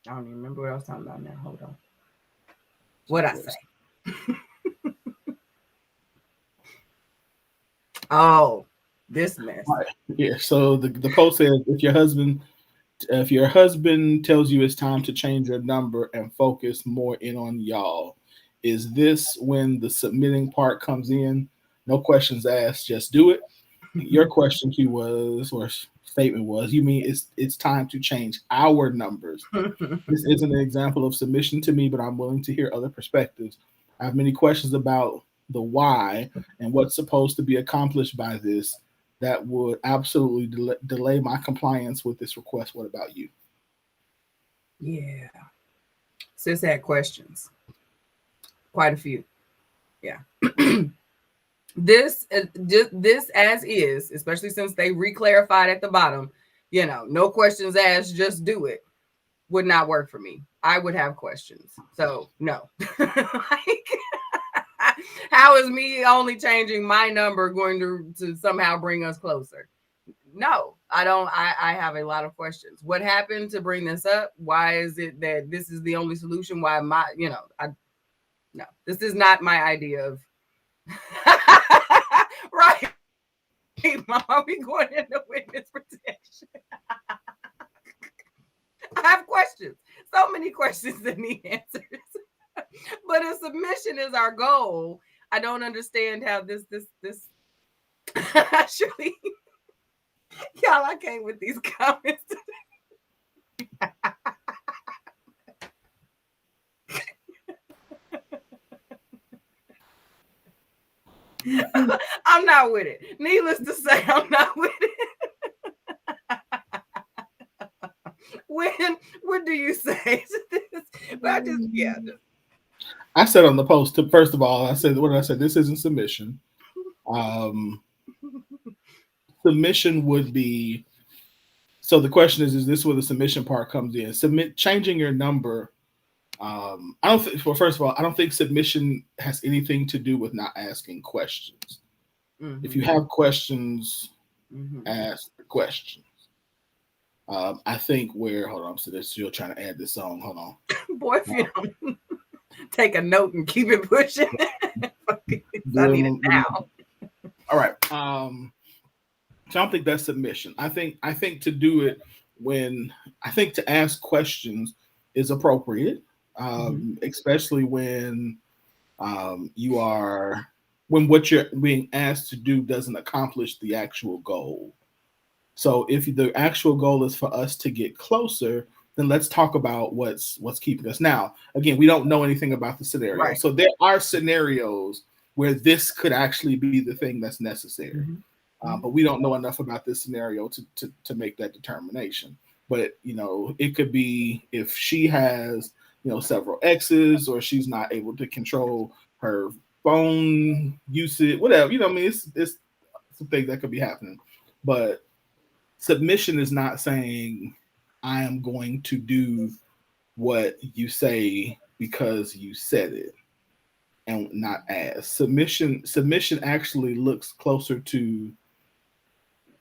I don't even remember what I was talking about now. Hold on. What'd I say? Oh, this mess. Right. Yeah, so the post says if your husband tells you it's time to change your number and focus more in on y'all, is this when the submitting part comes in? No questions asked, just do it. Your question, Q, was, or statement was. You mean it's time to change our numbers. This isn't an example of submission to me, but I'm willing to hear other perspectives. I have many questions about the why and what's supposed to be accomplished by this that would absolutely delay my compliance with this request. What about you? Yeah. Sis had questions. Quite a few. Yeah. This as is, especially since they reclarified at the bottom, no questions asked, just do it, would not work for me. I would have questions. So no. Like, how is me only changing my number going to somehow bring us closer? No, I don't. I have a lot of questions. What happened to bring this up? Why is it that this is the only solution? Why no, this is not my idea of right. Hey, Mom, are we going into witness protection? I have questions. So many questions that need answers. But if submission is our goal, I don't understand how this actually, y'all, I came with these comments today. I'm not with it. Needless to say, I'm not with it. What do you say to this? But I said on the post, first of all, I said, what did I say? This isn't submission. Submission would be, so the question is this where the submission part comes in? Changing your number. I don't think, well, first of all, I don't think submission has anything to do with not asking questions. Mm-hmm. If you have questions, ask the questions. I think hold on, so they're still trying to add this song. Hold on. Boy, if you don't take a note and keep it pushing. I need it now. All right. So I don't think that's submission. I think to do it to ask questions is appropriate, especially when when what you're being asked to do doesn't accomplish the actual goal. So if the actual goal is for us to get closer, then let's talk about what's keeping us. Now, again, we don't know anything about the scenario. Right. So there are scenarios where this could actually be the thing that's necessary. But we don't know enough about this scenario to make that determination. But, it could be if she has, several exes, or she's not able to control her phone usage, whatever, it's some things that could be happening. But submission is not saying I am going to do what you say because you said it and not ask. Submission actually looks closer to,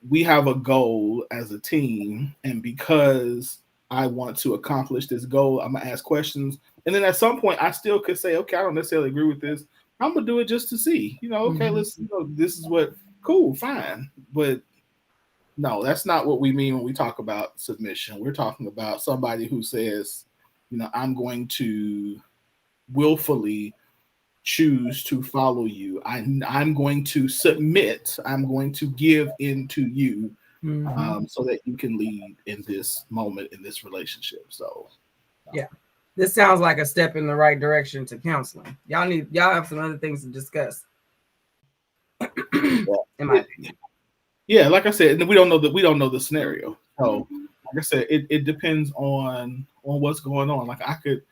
we have a goal as a team, and because I want to accomplish this goal, I'm gonna ask questions. And then at some point I still could say, okay, I don't necessarily agree with this. I'm gonna do it just to see, okay, let's, this is what, cool, fine. But no, that's not what we mean when we talk about submission. We're talking about somebody who says, I'm going to willfully choose to follow you. I'm going to submit. I'm going to give in to you, so that you can lead in this moment, in this relationship. So, yeah, this sounds like a step in the right direction to counseling. Y'all have some other things to discuss. In my opinion. Yeah, like I said, we don't know the scenario. So, like I said, it depends on what's going on. Like I could.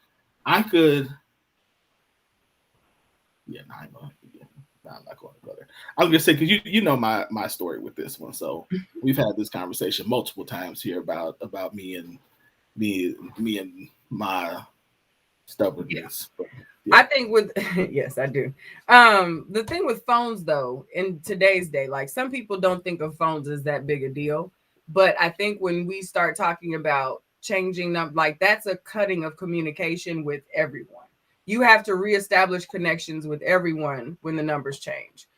Yeah, I'm not going to go there. I was gonna say, because you know my story with this one. So we've had this conversation multiple times here about me and my stubbornness. Yeah. Yeah. I think yes, I do. The thing with phones, though, in today's day, like, some people don't think of phones as that big a deal, but I think when we start talking about changing them, like, that's a cutting of communication with everyone. You have to reestablish connections with everyone when the numbers change.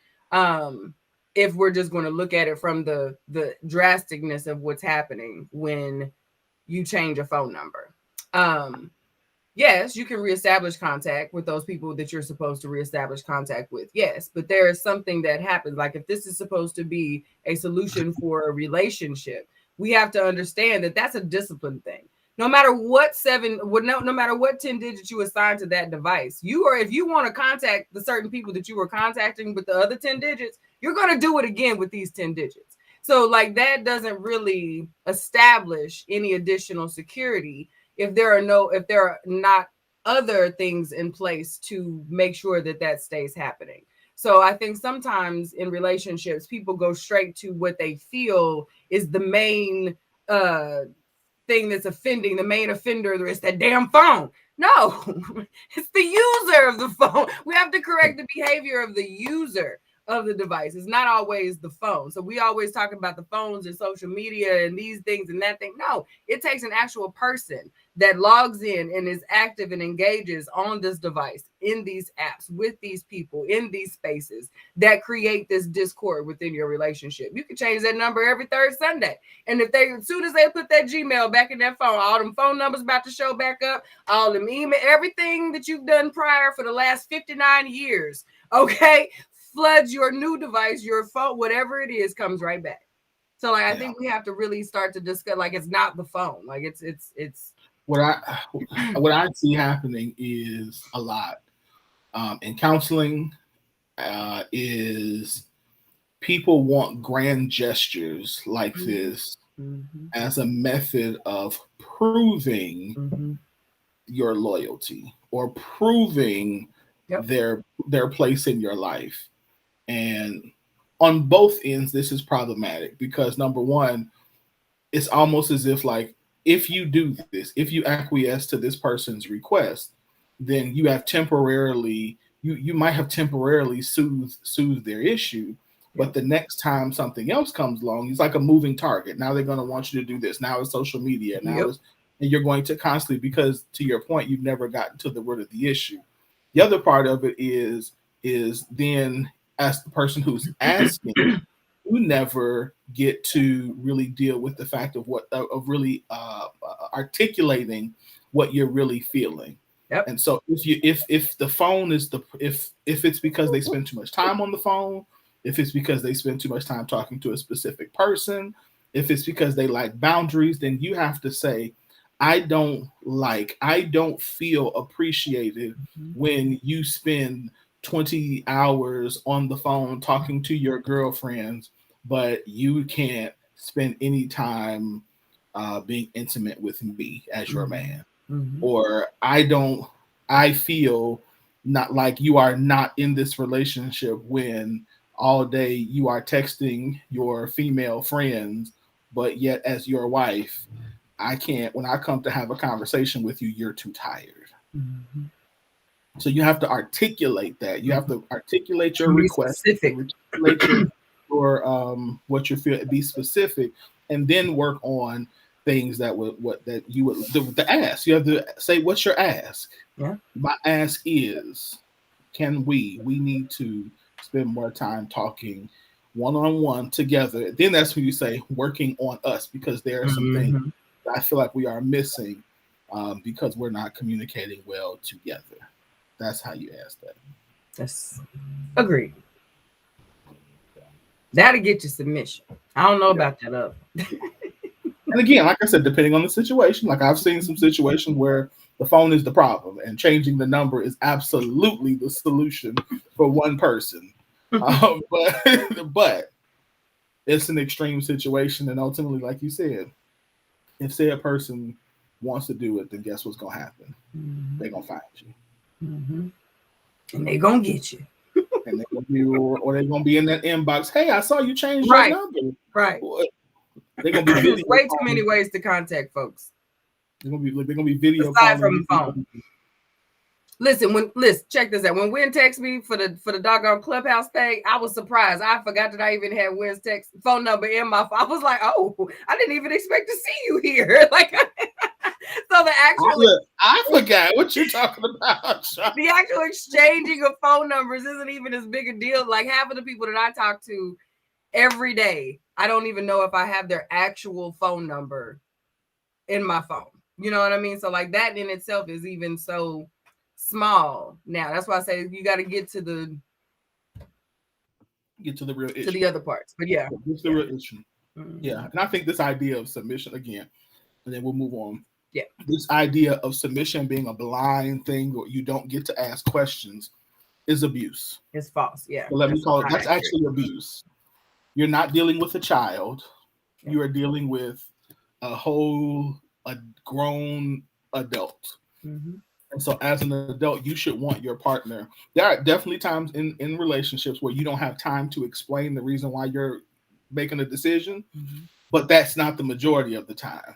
If we're just going to look at it from the drasticness of what's happening when you change a phone number. Yes, you can reestablish contact with those people that you're supposed to reestablish contact with. Yes, but there is something that happens. Like, if this is supposed to be a solution for a relationship, we have to understand that that's a discipline thing. No matter what no matter what 10 digits you assign to that device, if you want to contact the certain people that you were contacting with the other 10 digits, you're going to do it again with these 10 digits. So like that doesn't really establish any additional security if there are not other things in place to make sure that that stays happening. So I think sometimes in relationships, people go straight to what they feel is the main thing that's offending. The main offender is that damn phone. No, it's the user of the phone. We have to correct the behavior of the user of the device. It's not always the phone. So we always talk about the phones and social media and these things and that thing. No, it takes an actual person that logs in and is active and engages on this device, in these apps, with these people, in these spaces that create this discord within your relationship. You can change that number every third Sunday. And if as soon as they put that Gmail back in that phone, all them phone numbers about to show back up, all them email, everything that you've done prior for the last 59 years, okay, floods your new device, your phone, whatever it is, comes right back. So like, I think we have to really start to discuss, like, it's not the phone. Like it's what I see happening is a lot in counseling is people want grand gestures like this as a method of proving your loyalty or proving their place in your life. And on both ends, this is problematic because number one, it's almost as if like, if you do this, if you acquiesce to this person's request, then you have temporarily, you might have temporarily soothed their issue. But the next time something else comes along, it's like a moving target. Now they're going to want you to do this. Now it's social media. Now it's, and you're going to constantly, because to your point, you've never gotten to the root of the issue. The other part of it is then as the person who's asking, you never get to really deal with the fact of really articulating what you're really feeling. And so if the phone is if it's because they spend too much time on the phone, if it's because they spend too much time talking to a specific person, if it's because they lack boundaries, then you have to say, I don't feel appreciated when you spend 20 hours on the phone talking to your girlfriends, but you can't spend any time being intimate with me as your man. Or I feel not like you are not in this relationship when all day you are texting your female friends, but yet as your wife, I can't, when I come to have a conversation with you, you're too tired. So you have to articulate that. You have to articulate your request, articulate your what you feel, be specific, and then work on things that would the ask. You have to say, what's your ask? My ask is, we need to spend more time talking one-on-one together. Then that's when you say working on us, because there are some things that I feel like we are missing because we're not communicating well together. That's how you ask that. That's agreed. That'll get you submission. I don't know about that other. And again, like I said, depending on the situation, like I've seen some situations where the phone is the problem and changing the number is absolutely the solution for one person. But it's an extreme situation. And ultimately, like you said, if said person wants to do it, then guess what's going to happen? They're going to find you. And they're going to get you. And they're going to be, or they're going to be in that inbox. Hey, I saw you change your number. Right. They're going to be There's way too many ways to contact folks. They're going to be video aside from the phone. Listen, check this out. When Wynn texted me for the doggone Clubhouse thing, I was surprised. I forgot that I even had Wynn's text phone number in my phone. I was like, oh, I didn't even expect to see you here. Like, so the actual I forgot what you're talking about. The actual exchanging of phone numbers isn't even as big a deal. Like half of the people that I talk to every day, I don't even know if I have their actual phone number in my phone. You know what I mean? So like that in itself is even so small now. That's why I say you got to get to the real issue, to the other parts. But yeah, it's the real issue. Yeah. And I think this idea of submission again, and then we'll move on. Yeah. This idea of submission being a blind thing or you don't get to ask questions is abuse. It's false. Yeah. So let me call it, that's actually abuse. You're not dealing with a child. Yeah. You are dealing with a grown adult. Mm-hmm. And so as an adult, you should want your partner. There are definitely times in relationships where you don't have time to explain the reason why you're making a decision, but that's not the majority of the time.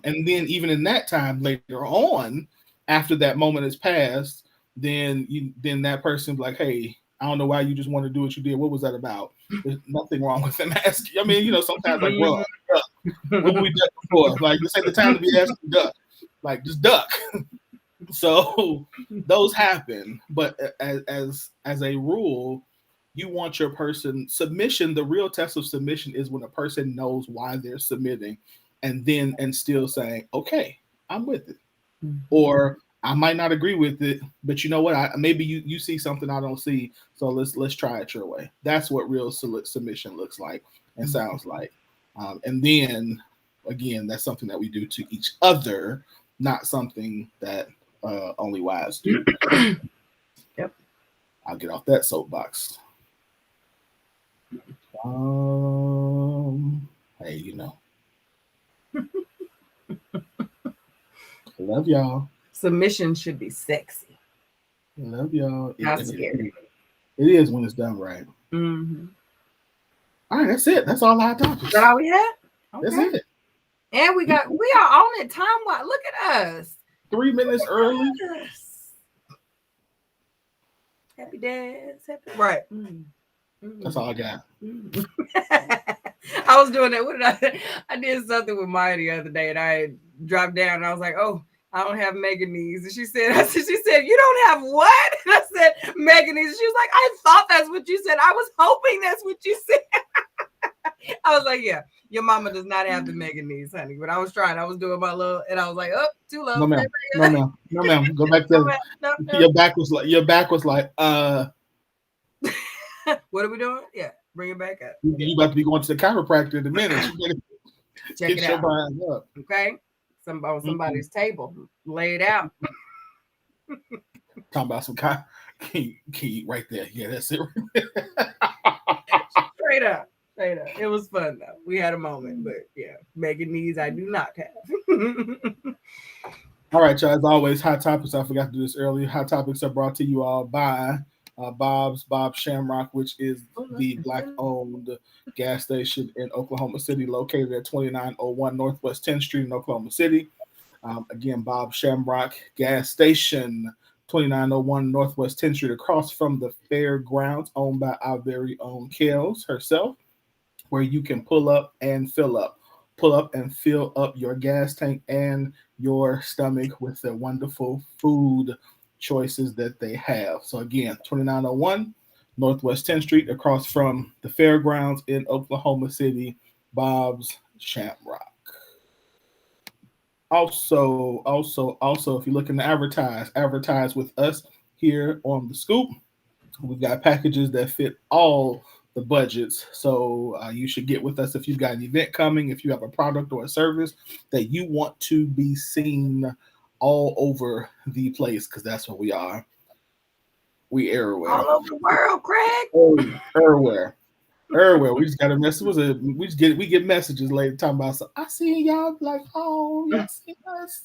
And then even in that time later on, after that moment has passed, then that person like, hey, I don't know why you just want to do what you did. What was that about? There's nothing wrong with them asking. I mean, sometimes like, bro, what we done before? Like, this ain't the time to be asking duck. Like, just duck. So those happen, but as a rule, you want your person submission. The real test of submission is when a person knows why they're submitting, and still saying, okay, I'm with it, or I might not agree with it, but you know what? Maybe you see something I don't see, so let's try it your way. That's what real submission looks like and sounds like. And then again, that's something that we do to each other, not something that only wives do. Yep. I'll get off that soapbox. Hey, love y'all. Submission should be sexy. Love y'all. Not scary. It is when it's done right. Mm-hmm. All right, that's it. That's all our topics. Is that all we had? Okay. That's it. And we are on it time-wise. Look at us. 3 minutes early. Happy dads. Right. That's all I got. I was doing that. What did I did something with Maya the other day, and I dropped down, and I was like, "Oh, I don't have meganese." And she said, "You don't have what?" And I said, "Meganese." She was like, "I thought that's what you said. I was hoping that's what you said." I was like, "Yeah, your mama does not have the meganese, honey." But I was trying. I was doing my little, and I was like, "Oh, too low." No, ma'am. Go back to no. Your back was like. What are we doing? Yeah, bring it back up. You about to be going to the chiropractor in a minute. You Check it out. Up. Okay, on somebody's table, lay it out. Talking about some can you right there? Yeah, that's it. Straight up. It was fun though. We had a moment, but yeah, meganese I do not have. All right, y'all. As always, Hot Topics. I forgot to do this earlier. Hot Topics are brought to you all by Bob Shamrock, which is the Black-owned gas station in Oklahoma City, located at 2901 Northwest 10th Street in Oklahoma City. Again, Bob Shamrock gas station, 2901 Northwest 10th Street, across from the fairgrounds, owned by our very own Kels herself, where you can pull up and fill up your gas tank and your stomach with the wonderful food choices that they have. So again, 2901 Northwest 10th Street, across from the fairgrounds in Oklahoma City, Bob's Shamrock. Also, if you're looking to advertise with us here on The Scoop, we've got packages that fit all the budgets. So you should get with us if you've got an event coming, if you have a product or a service that you want to be seen all over the place, because that's what we are. We everywhere. All over the world, Craig. Everywhere. We just got a message. We get messages later talking about. So I see y'all like, oh, y'all see us.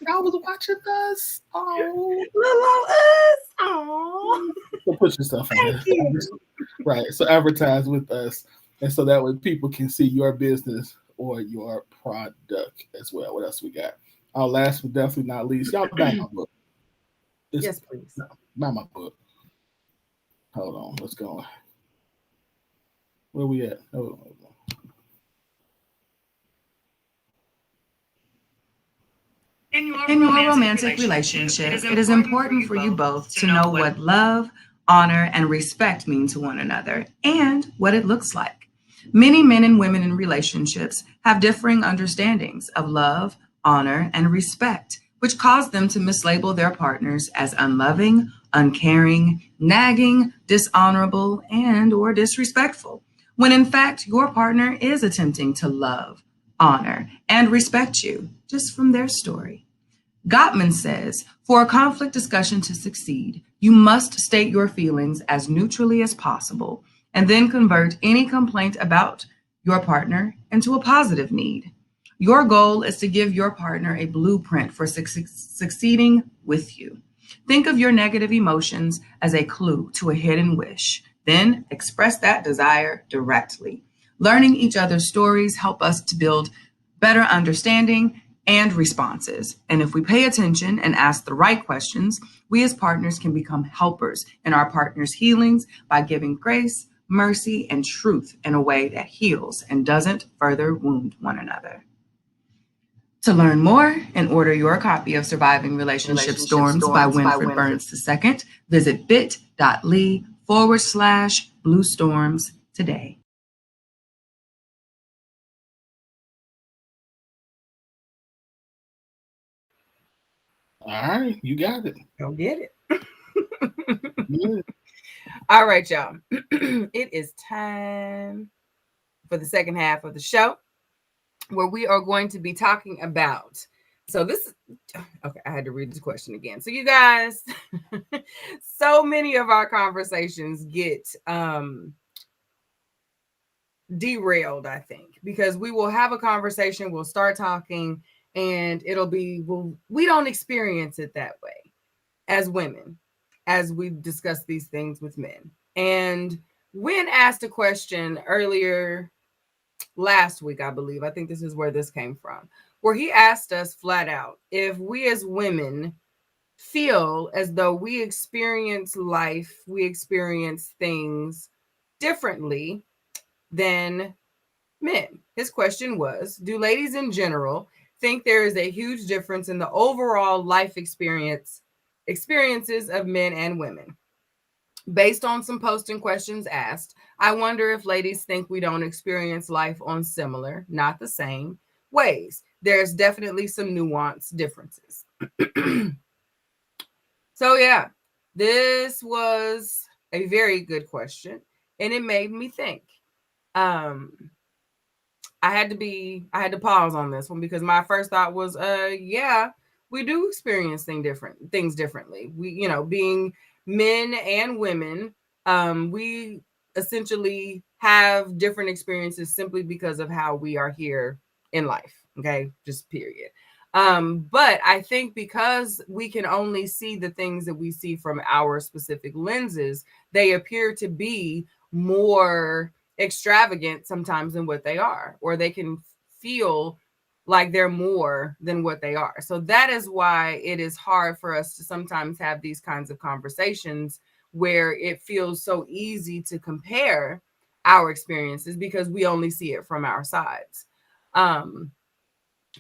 Y'all was watching us. Oh, little us. Oh, so put yourself on there. Right. So advertise with us, and so that way people can see your business or your product as well. What else we got? Our last but definitely not least, y'all buy my book. Yes, please. Buy my book. Hold on, let's go. Where we at? Hold on. In your romantic relationship, it is important for you both to know what love, honor, and respect mean to one another, and what it looks like. Many men and women in relationships have differing understandings of love, honor, and respect, which cause them to mislabel their partners as unloving, uncaring, nagging, dishonorable, and/or disrespectful. when in fact your partner is attempting to love, honor, and respect you just from their story. Gottman says, for a conflict discussion to succeed, you must state your feelings as neutrally as possible and then convert any complaint about your partner into a positive need. Your goal is to give your partner a blueprint for succeeding with you. Think of your negative emotions as a clue to a hidden wish. Then express that desire directly. Learning each other's stories help us to build better understanding and responses. And if we pay attention and ask the right questions, we as partners can become helpers in our partner's healings by giving grace, mercy, and truth in a way that heals and doesn't further wound one another. To learn more and order your copy of Surviving Relationship Storms by Winfred Burns II, visit bit.ly/Blue Storms today. All right, you got it. Go get it. Yeah. All right, y'all. It is time for the second half of the show where we are going to be talking about. So this, okay, I had to read this question again. So you guys, so many of our conversations get derailed, I think, because we will have a conversation, we'll start talking, and it'll be, well, we don't experience it that way as women, as we discuss these things with men. And when asked a question earlier last week, I believe, I think this is where this came from, where he asked us flat out if we as women feel as though we experience life, we experience things differently than men. His question was, do ladies in general think there is a huge difference in the overall life experiences of men and women? Based on some posting questions asked, I wonder if ladies think we don't experience life on similar, not the same, ways. There's definitely some nuanced differences. So yeah, this was a very good question, and it made me think. I had to pause on this one because my first thought was, yeah, we do experience things differently. We, being men and women, we essentially have different experiences simply because of how we are here in life. Okay, just period. But I think because we can only see the things that we see from our specific lenses, they appear to be more extravagant sometimes than what they are, or they can feel like they're more than what they are. So that is why it is hard for us to sometimes have these kinds of conversations where it feels so easy to compare our experiences because we only see it from our sides.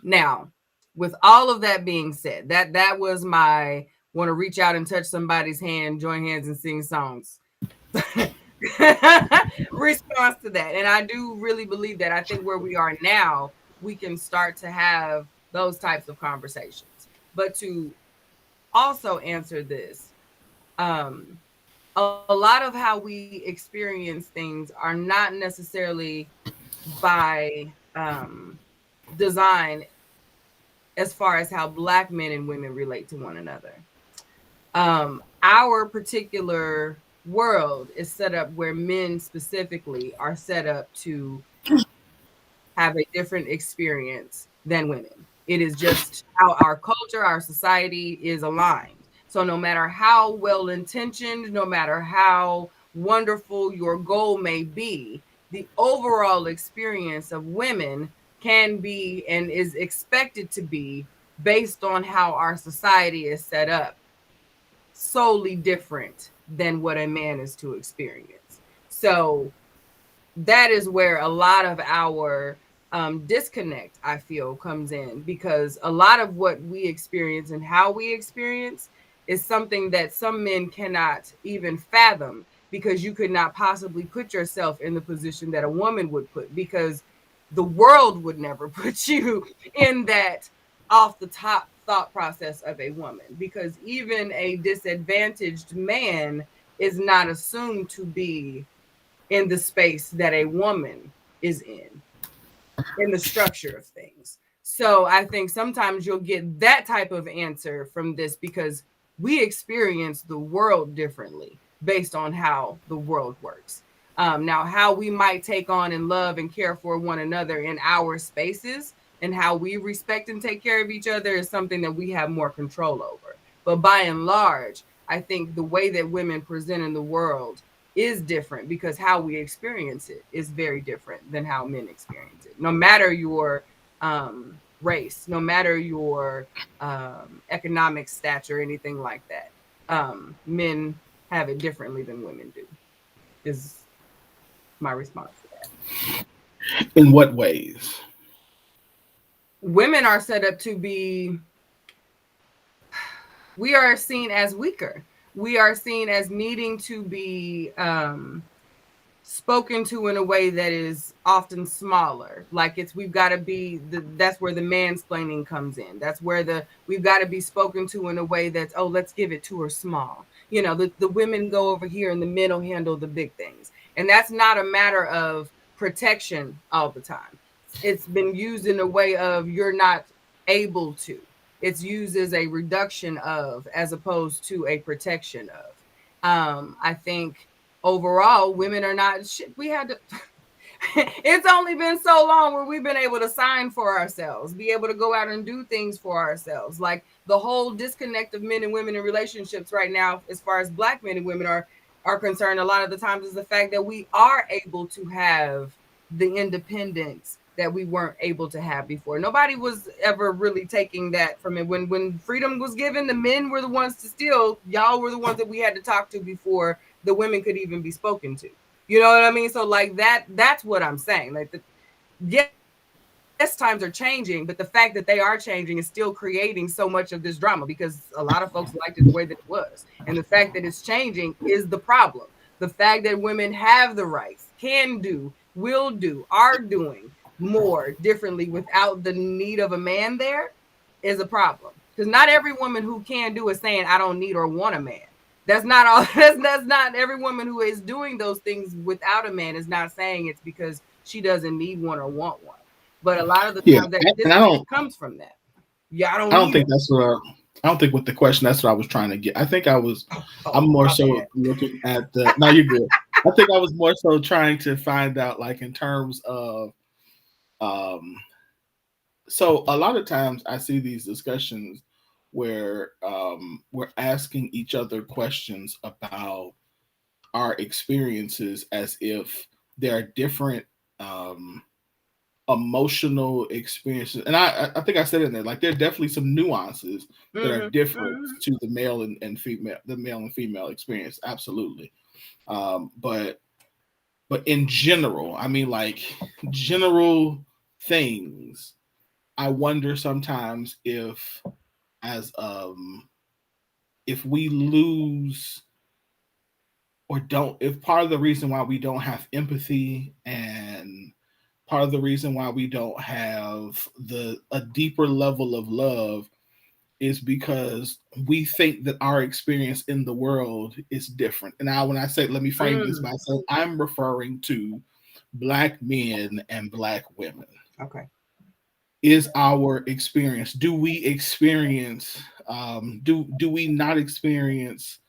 Now, with all of that being said, that was my want to reach out and touch somebody's hand, join hands and sing songs response to that. And I do really believe that. I think where we are now, we can start to have those types of conversations. But to also answer this, a lot of how we experience things are not necessarily by design as far as how Black men and women relate to one another. Our particular world is set up where men specifically are set up to have a different experience than women. It is just how our culture, our society is aligned. So no matter how well intentioned, no matter how wonderful your goal may be, the overall experience of women can be and is expected to be based on how our society is set up solely different than what a man is to experience. So that is where a lot of our disconnect, I feel, comes in, because a lot of what we experience and how we experience is something that some men cannot even fathom, because you could not possibly put yourself in the position that a woman would put, because the world would never put you in that off the top thought process of a woman, because even a disadvantaged man is not assumed to be in the space that a woman is in the structure of things. So I think sometimes you'll get that type of answer from this because we experience the world differently based on how the world works. Now, how we might take on and love and care for one another in our spaces and how we respect and take care of each other is something that we have more control over. But by and large, I think the way that women present in the world is different because how we experience it is very different than how men experience it. No matter your race, no matter your economic stature, anything like that, men have it differently than women do, is my response to that. In what ways? Women are set up to be, we are seen as weaker. We are seen as needing to be spoken to in a way that is often smaller. Like we've got to be, that's where the mansplaining comes in. That's where we've got to be spoken to in a way that's, oh, let's give it to her small. You know, the women go over here and the men will handle the big things. And that's not a matter of protection all the time. It's been used in a way of you're not able to. It's used as a reduction of, as opposed to a protection of. I think overall, women are not shit. We had to. It's only been so long where we've been able to sign for ourselves, be able to go out and do things for ourselves. Like the whole disconnect of men and women in relationships right now, as far as Black men and women are concerned, a lot of the times is the fact that we are able to have the independence that we weren't able to have before. Nobody was ever really taking that from it. When freedom was given, the men were the ones to steal. Y'all were the ones that we had to talk to before the women could even be spoken to. You know what I mean? So like that's what I'm saying. Like yes, times are changing, but the fact that they are changing is still creating so much of this drama because a lot of folks liked it the way that it was. And the fact that it's changing is the problem. The fact that women have the rights, can do, will do, are doing more differently without the need of a man there is a problem. Because not every woman who can do is saying, I don't need or want a man. That's not all. That's not every woman who is doing those things without a man is not saying it's because she doesn't need one or want one. But a lot of the time that comes from that. Yeah, I don't think that's what I don't think with the question that's what I was trying to get. I think I'm more so looking at the. No, you're good. I think I was more so trying to find out, like, in terms of, so a lot of times I see these discussions where we're asking each other questions about our experiences as if there are different emotional experiences. And I think I said in there, like, there are definitely some nuances that are different to the male and female, the male and female experience. Absolutely. But in general, I mean, like, general things, I wonder sometimes if we lose or don't, if part of the reason why we don't have empathy and part of the reason why we don't have a deeper level of love is because we think that our experience in the world is different. And now when I say, let me frame this by saying, I'm referring to Black men and Black women. Okay. Is our experience, do we experience, do we not experience,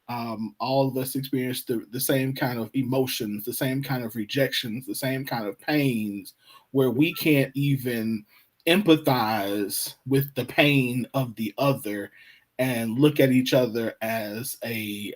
all of us experience the same kind of emotions, the same kind of rejections, the same kind of pains, where we can't even empathize with the pain of the other and look at each other as a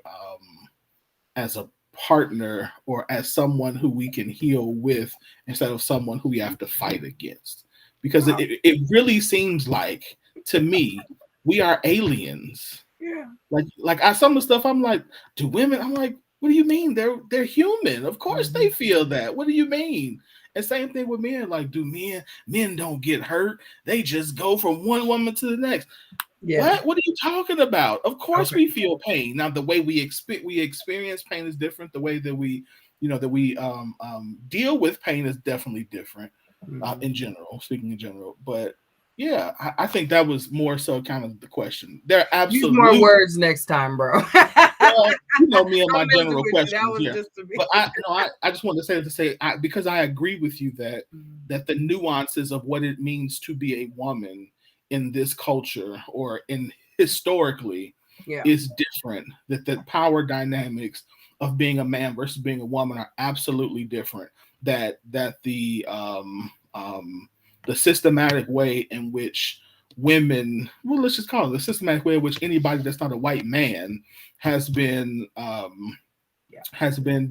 partner or as someone who we can heal with instead of someone who we have to fight against. Because it really seems like, to me, we are aliens. Yeah. Like some of the stuff I'm like, do women? I'm like, what do you mean? They're human. Of course they feel that. What do you mean? And same thing with men. Like, do men don't get hurt? They just go from one woman to the next. Yeah. What are you talking about? Of course we feel pain. Now the way we experience pain is different. The way that we deal with pain is definitely different. In general, speaking in general, but yeah, I think that was more so kind of the question. There absolutely use more words next time, bro. you know me and my I'm messing general with you. questions. That was Yeah. just to be. But I just want to say because I agree with you that the nuances of what it means to be a woman in this culture or in historically Yeah. is different. That the power dynamics of being a man versus being a woman are absolutely different. That the systematic way in which women, well, let's just call it the systematic way in which anybody that's not a white man has been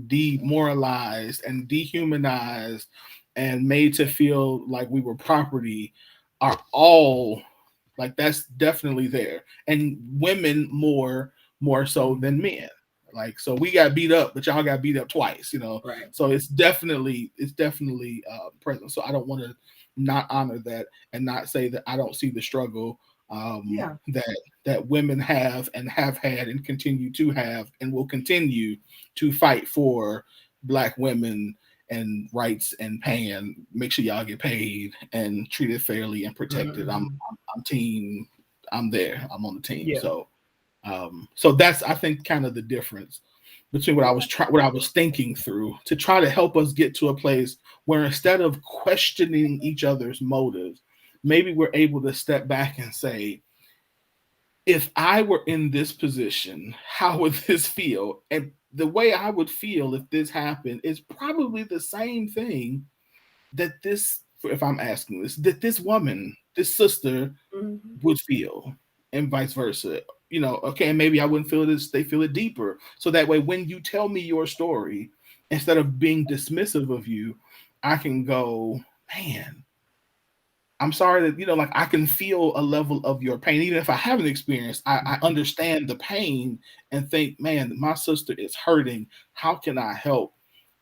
demoralized and dehumanized and made to feel like we were property are all like that's definitely there, and women more so than men. Like, so we got beat up, but y'all got beat up twice, you know. Right. So it's definitely present. So I don't want to not honor that and not say that I don't see the struggle that women have and have had and continue to have and will continue to fight for Black women and rights and paying. Make sure y'all get paid and treated fairly and protected. I'm team. I'm there. I'm on the team. Yeah. So that's, I think, kind of the difference between what I was thinking through to try to help us get to a place where instead of questioning each other's motives, maybe we're able to step back and say, if I were in this position, how would this feel? And the way I would feel if this happened is probably the same thing that if I'm asking this, that this woman, this sister would feel, and vice versa. You know, okay, maybe I wouldn't feel this, they feel it deeper. So that way, when you tell me your story, instead of being dismissive of you, I can go, man, I'm sorry that, you know, like I can feel a level of your pain. Even if I haven't experienced, I understand the pain and think, man, my sister is hurting. How can I help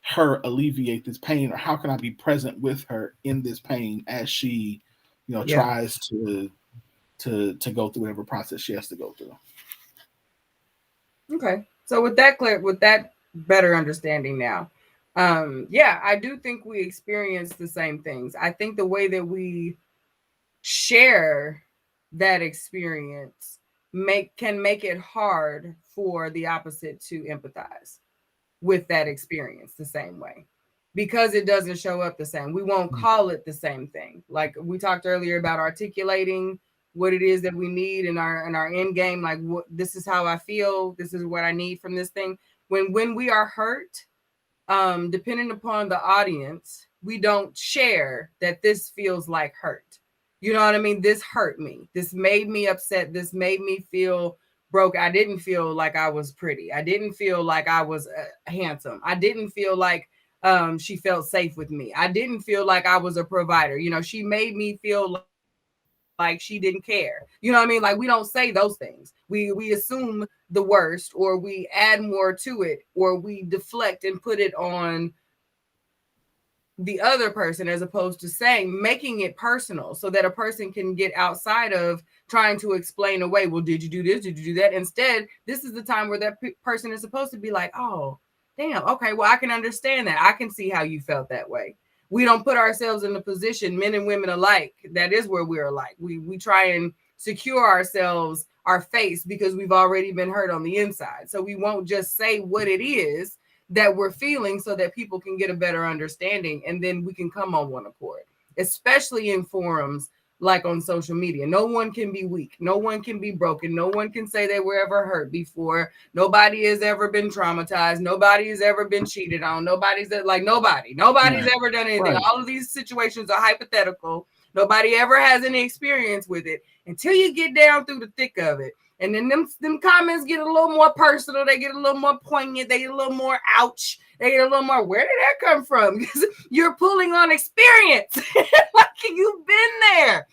her alleviate this pain? Or how can I be present with her in this pain as she, you know, tries to go through whatever process she has to go through. Okay. So with that better understanding now, I do think we experience the same things. I think the way that we share that experience can make it hard for the opposite to empathize with that experience the same way, because it doesn't show up the same. We won't call it the same thing. Like we talked earlier about articulating what it is that we need in our end game. Like, this is how I feel. This is what I need from this thing. When we are hurt, depending upon the audience, we don't share that this feels like hurt. You know what I mean? This hurt me. This made me upset. This made me feel broke. I didn't feel like I was pretty. I didn't feel like I was handsome. I didn't feel like she felt safe with me. I didn't feel like I was a provider. You know, she made me feel like she didn't care. You know what I mean? Like, we don't say those things. We assume the worst, or we add more to it, or we deflect and put it on the other person, as opposed to making it personal, so that a person can get outside of trying to explain away, well, did you do this? Did you do that? Instead, this is the time where that person is supposed to be like, oh, damn, okay, well, I can understand that. I can see how you felt that way. We don't put ourselves in the position, men and women alike, that is where we're alike. We try and secure ourselves, our face, because we've already been hurt on the inside. So we won't just say what it is that we're feeling, so that people can get a better understanding, and then we can come on one accord, especially in forums like on social media. No one can be weak. No one can be broken. No one can say they were ever hurt before. Nobody has ever been traumatized. Nobody has ever been cheated on. Nobody's ever done anything. Right. All of these situations are hypothetical. Nobody ever has any experience with it until you get down through the thick of it. And then them comments get a little more personal. They get a little more poignant. They get a little more ouch. They get a little more, where did that come from? Because you're pulling on experience. Like, you've been there.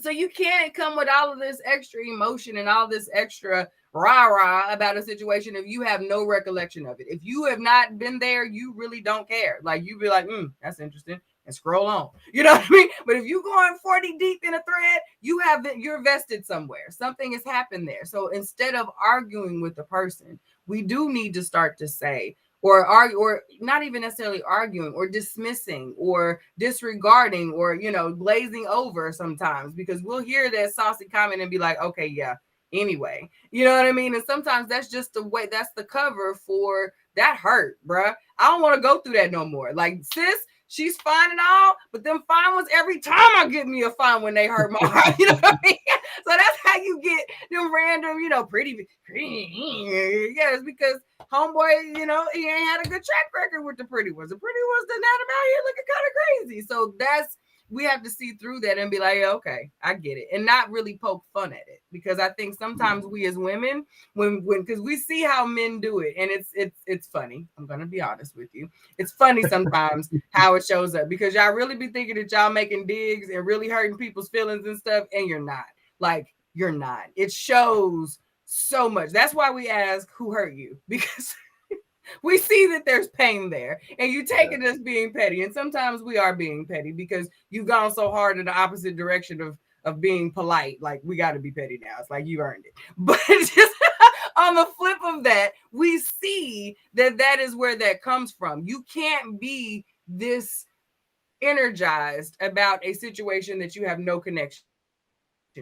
So you can't come with all of this extra emotion and all this extra rah-rah about a situation if you have no recollection of it. If you have not been there, you really don't care. Like, you be like, that's interesting, and scroll on. You know what I mean? But if you're going 40 deep in a thread, you're vested somewhere. Something has happened there. So instead of arguing with the person, we do need to start to say, or argue, or not even necessarily arguing, or dismissing, or disregarding, or, glazing over sometimes, because we'll hear that saucy comment and be like, okay, yeah, anyway. You know what I mean? And sometimes that's just the way, that's the cover for that hurt, bruh. I don't want to go through that no more. Like, sis, she's fine and all, but them fine ones, every time I get me a fine when they hurt my heart. You know what I mean? So that's how you get them random, you know, pretty. Yeah, it's because homeboy, you know, he ain't had a good track record with the pretty ones. The pretty ones done had him out here looking kind of crazy. So that's, we have to see through that and be like, yeah, okay, I get it, and not really poke fun at it, because I think sometimes we as women, when because we see how men do it, and it's funny. I'm gonna be honest with you, it's funny sometimes how it shows up, because y'all really be thinking that y'all making digs and really hurting people's feelings and stuff, and you're not. Like, you're not. It shows so much. That's why we ask who hurt you, because we see that there's pain there, and you take it as being petty. And sometimes we are being petty because you've gone so hard in the opposite direction of being polite. Like, we got to be petty now. It's like you earned it. But just on the flip of that, we see that that is where that comes from. You can't be this energized about a situation that you have no connection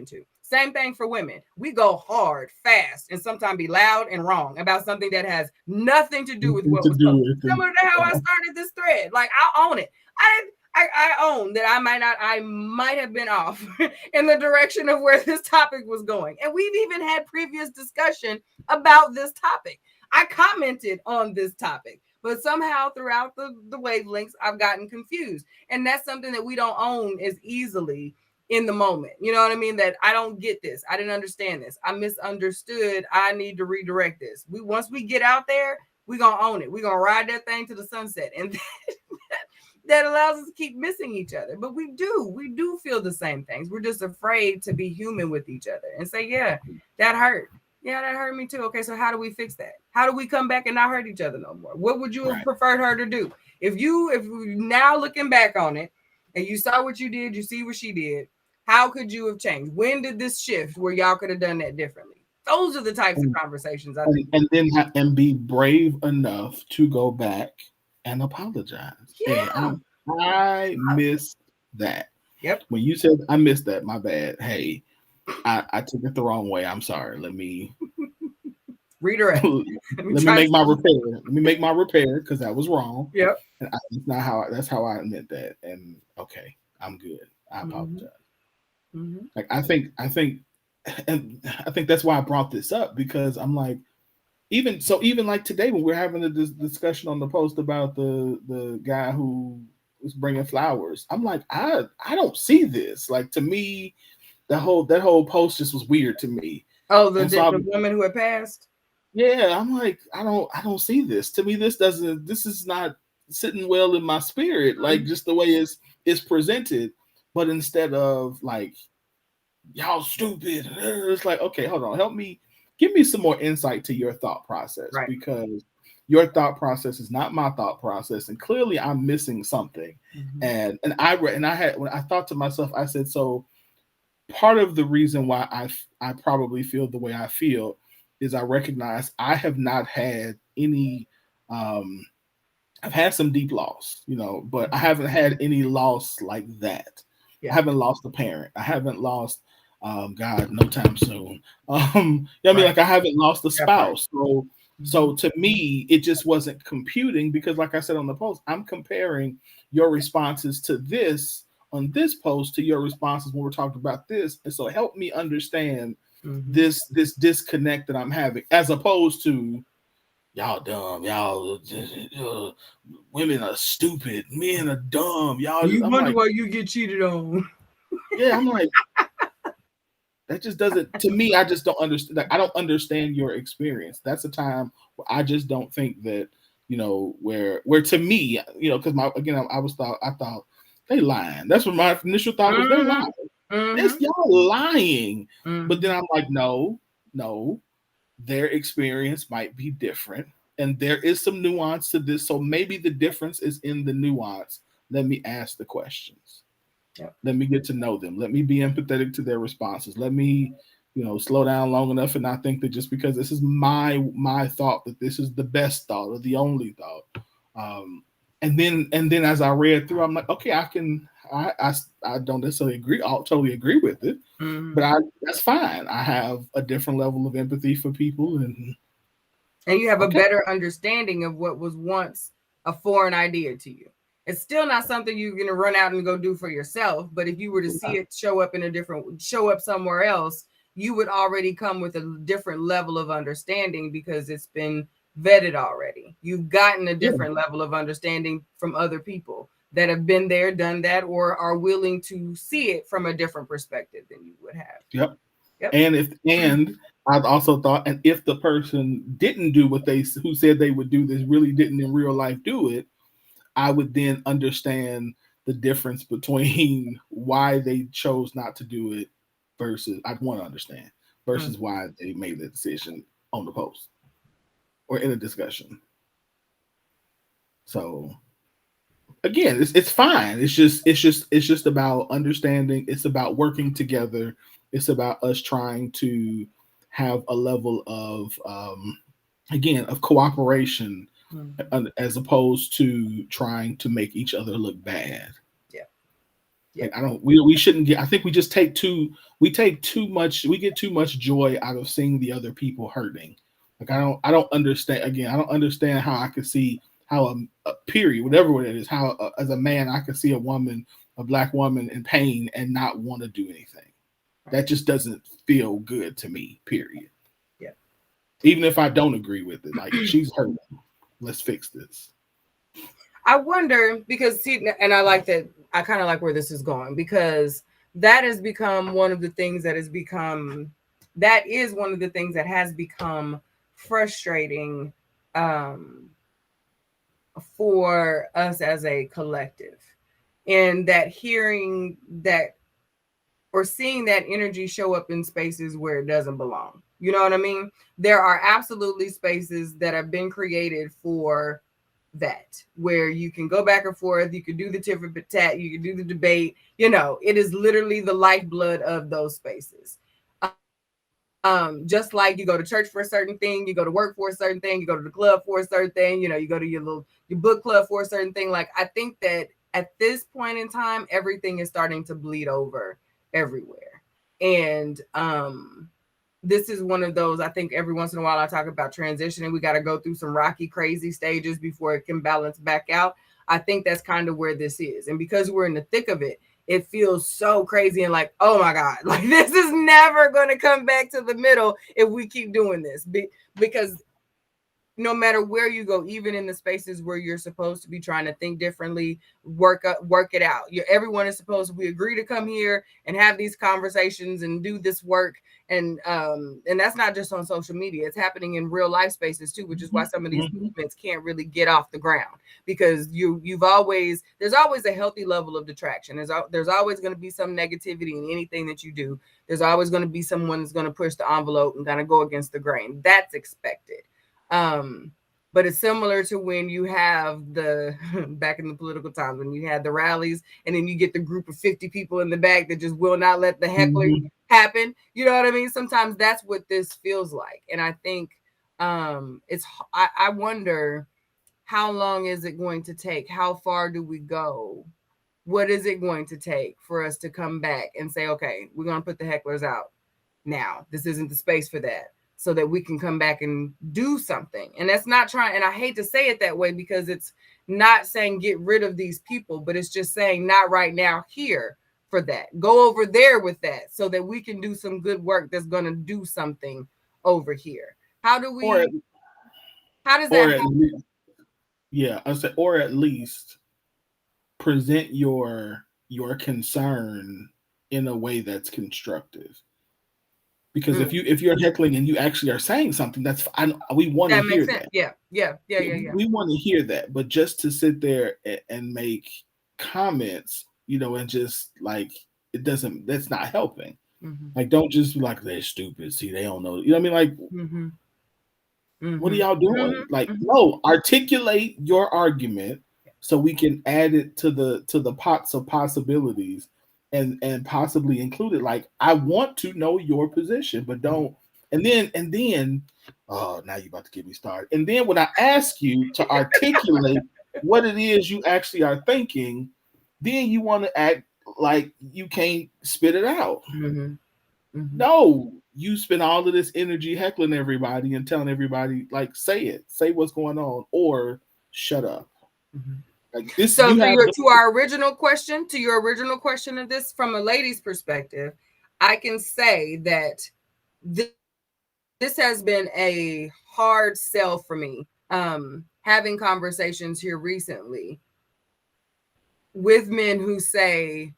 to. Same thing for women. We go hard, fast, and sometimes be loud and wrong about something that has nothing to do with what was going. Similar to how I started this thread. Like, I'll own it. I own that I might have been off in the direction of where this topic was going. And we've even had previous discussion about this topic. I commented on this topic, but somehow throughout the wavelengths, I've gotten confused. And that's something that we don't own as easily in the moment. You know what I mean? That I don't get this. I didn't understand this. I misunderstood. I need to redirect this. Once we get out there, we're going to own it. We're going to ride that thing to the sunset. And that allows us to keep missing each other. But we do feel the same things. We're just afraid to be human with each other and say, yeah, that hurt. Yeah, that hurt me too. Okay, so how do we fix that? How do we come back and not hurt each other no more? What would you have preferred her to do? If now looking back on it, and you saw what you did, you see what she did, how could you have changed? When did this shift where y'all could have done that differently? Those are the types of conversations I think. And be brave enough to go back and apologize. Yeah. I missed that. Yep. When you said I missed that, my bad. Hey, I took it the wrong way. I'm sorry. Let me redirect. Let me make my repair. Let me make my repair, because that was wrong. Yep. And it's not how. That's how I meant that. And okay, I'm good. I apologize. Mm-hmm. Like I think that's why I brought this up, because I'm like, even like today when we're having a discussion on the post about the guy who was bringing flowers, I'm like, I don't see this. Like, to me, that whole post just was weird to me. Oh, the woman who had passed. Yeah, I'm like, I don't see this. To me, this is not sitting well in my spirit. Like, just the way it's presented. But instead of like, y'all stupid, it's like, okay, hold on, give me some more insight to your thought process, right? Because your thought process is not my thought process, and clearly I'm missing something. Mm-hmm. When I thought to myself, I said, so part of the reason why I probably feel the way I feel is I recognize I have not had any. I've had some deep loss, but I haven't had any loss like that. Yeah. I haven't lost a parent. I haven't lost, God, no time soon. I mean, like, I haven't lost a spouse. So to me, it just wasn't computing, because, like I said on the post, I'm comparing your responses to this on this post to your responses when we're talking about this, and so help me understand this disconnect that I'm having, as opposed to, y'all dumb, y'all women are stupid, men are dumb, y'all. You wonder why you get cheated on. Yeah, I'm like, that just doesn't, to me, I just don't understand. Like, I don't understand your experience. That's a time where I just don't think that, where to me, because I thought they lying. That's what my initial thought was. They're lying. It's y'all lying. But then I'm like, no, their experience might be different, and there is some nuance to this. So maybe the difference is in the nuance. Let me ask the questions. Yep. Let me get to know them. Let me be empathetic to their responses. Let me, slow down long enough and not think that just because this is my thought, that this is the best thought or the only thought. And then as I read through, I'm like, okay, I can I don't necessarily agree. I'll totally agree with it, but that's fine. I have a different level of empathy for people, and you have a better understanding of what was once a foreign idea to you. It's still not something you're going to run out and go do for yourself, but if you were to see it show up somewhere else, you would already come with a different level of understanding because it's been vetted already. You've gotten a different level of understanding from other people that have been there, done that, or are willing to see it from a different perspective than you would have. Yep. And I've also thought, and if the person didn't do what who said they would do this really didn't in real life do it, I would then understand the difference between why they chose not to do it versus I'd want to understand versus why they made the decision on the post or in a discussion. So again, it's fine. It's just about understanding. It's about working together. It's about us trying to have a level of again of cooperation as opposed to trying to make each other look bad. Like we shouldn't get. I think we just get too much joy out of seeing the other people hurting. Like I don't understand. Again, I don't understand how I could see how a period, whatever it is, how as a man I could see a black woman in pain and not want to do anything. That just doesn't feel good to me. Period. Yeah. Even if I don't agree with it, like she's hurting. Let's fix this. I wonder because and I like that. I kind of like where this is going because that has become one of the things that has become. That is one of the things that has become frustrating for us as a collective, and that hearing that or seeing that energy show up in spaces where it doesn't belong. You know what I mean? There are absolutely spaces that have been created for that, where you can go back and forth, you can do the tit for tat, you can do the debate. You know, it is literally the lifeblood of those spaces. Just like you go to church for a certain thing, you go to work for a certain thing, you go to the club for a certain thing, you know, you go to your book club for a certain thing. Like, I think that at this point in time, everything is starting to bleed over everywhere. And this is one of those, I think every once in a while I talk about transitioning. We got to go through some rocky, crazy stages before it can balance back out. I think that's kind of where this is. And because we're in the thick of it, it feels so crazy and like, oh my God, like this is never going to come back to the middle if we keep doing this. Because no matter where you go, even in the spaces where you're supposed to be trying to think differently, work it out. Everyone is supposed to, we agree to come here and have these conversations and do this work. And that's not just on social media. It's happening in real life spaces too, which is why some of these movements can't really get off the ground, because there's always a healthy level of detraction. There's always going to be some negativity in anything that you do. There's always going to be someone that's going to push the envelope and kind of go against the grain. That's expected. But it's similar to when you have back in the political times, when you had the rallies and then you get the group of 50 people in the back that just will not let the heckling happen. You know what I mean? Sometimes that's what this feels like. And I think I wonder, how long is it going to take? How far do we go? What is it going to take for us to come back and say, okay, we're going to put the hecklers out now. This isn't the space for that, so that we can come back and do something. And that's not trying, and I hate to say it that way, because it's not saying get rid of these people, but it's just saying not right now here for that. Go over there with that so that we can do some good work that's going to do something over here. How does that happen? Yeah, I said, or at least present your concern in a way that's constructive. Because if you're heckling and you actually are saying something, we want to hear that. Yeah. We want to hear that, but just to sit there and make comments, and just like that's not helping. Like, don't just be like, they're stupid. See, they don't know. You know what I mean? Like, what are y'all doing? Like, no, articulate your argument so we can add it to the pots of possibilities. And possibly include it. Like, I want to know your position, but don't. And then, oh, now you're about to get me started. And then when I ask you to articulate what it is you actually are thinking, then you want to act like you can't spit it out. Mhm. Mhm. No, you spend all of this energy heckling everybody and telling everybody, like, say it, say what's going on, or shut up. Mhm. Like this, So you have to our original question, to your original question of this from a lady's perspective, I can say that this has been a hard sell for me. Having conversations here recently with men who say,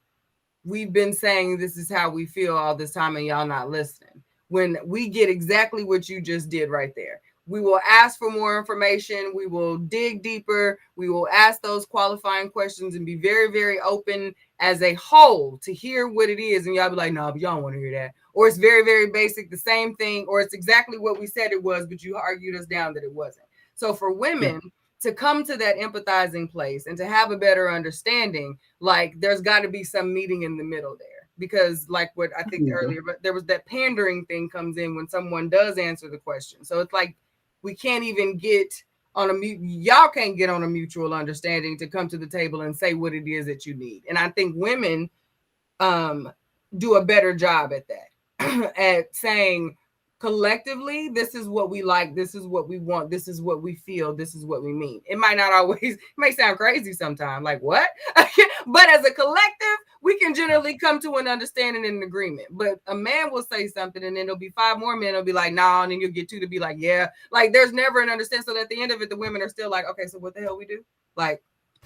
we've been saying this is how we feel all this time and y'all not listening. When we get exactly what you just did right there. We will ask for more information. We will dig deeper. We will ask those qualifying questions and be very, very open as a whole to hear what it is. And y'all be like, no, but y'all don't want to hear that. Or it's very, very basic, the same thing, or it's exactly what we said it was, but you argued us down that it wasn't. So for women to come to that empathizing place and to have a better understanding, like there's got to be some meeting in the middle there. Because like what I think earlier, but there was that pandering thing comes in when someone does answer the question. So it's like, we can't even get on y'all can't get on a mutual understanding to come to the table and say what it is that you need. And I think women do a better job at that, at saying collectively, this is what we like, this is what we want, this is what we feel, this is what we mean. It might not always, it may sound crazy sometimes, like what? But as a collective, we can generally come to an understanding and an agreement. But a man will say something and then there'll be 5 more men will be like, nah, and then you'll get 2 to be like, yeah. Like there's never an understanding. So at the end of it, the women are still like, okay, so what the hell we do? Like,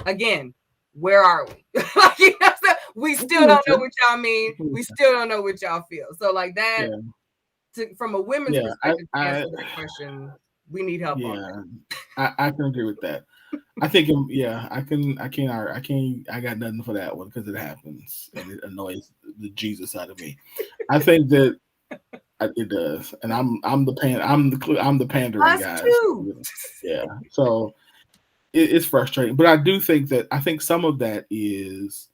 again, where are we? Like, you know, so we still don't know what y'all mean. We still don't know what y'all feel. So like that, from a women's perspective, to answer that question, we need help on that. I can agree with that. I think, I got nothing for that one because it happens and it annoys the Jesus out of me. I think that it does, and I'm the pandering guy. Too. Yeah, so it's frustrating, but I do think that some of that is,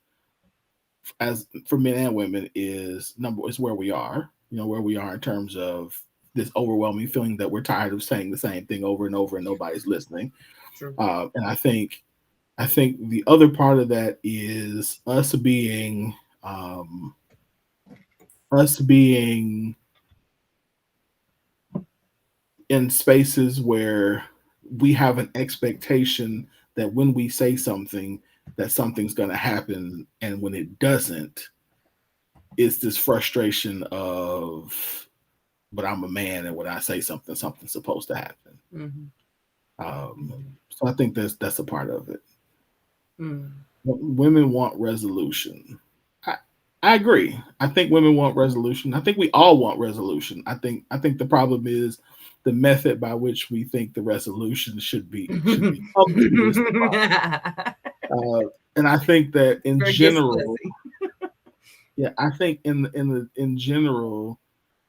as for men and women, is where we are. You know, where we are in terms of this overwhelming feeling that we're tired of saying the same thing over and over and nobody's listening. True. And I think the other part of that is us being in spaces where we have an expectation that when we say something, that something's going to happen, and when it doesn't, it's this frustration of, but I'm a man, and when I say something, something's supposed to happen. Mm-hmm. So I think that's a part of it. Mm. Women want resolution. I agree. I think women want resolution. I think we all want resolution. I think the problem is the method by which we think the resolution should be come to. And I think that in general, I think in general,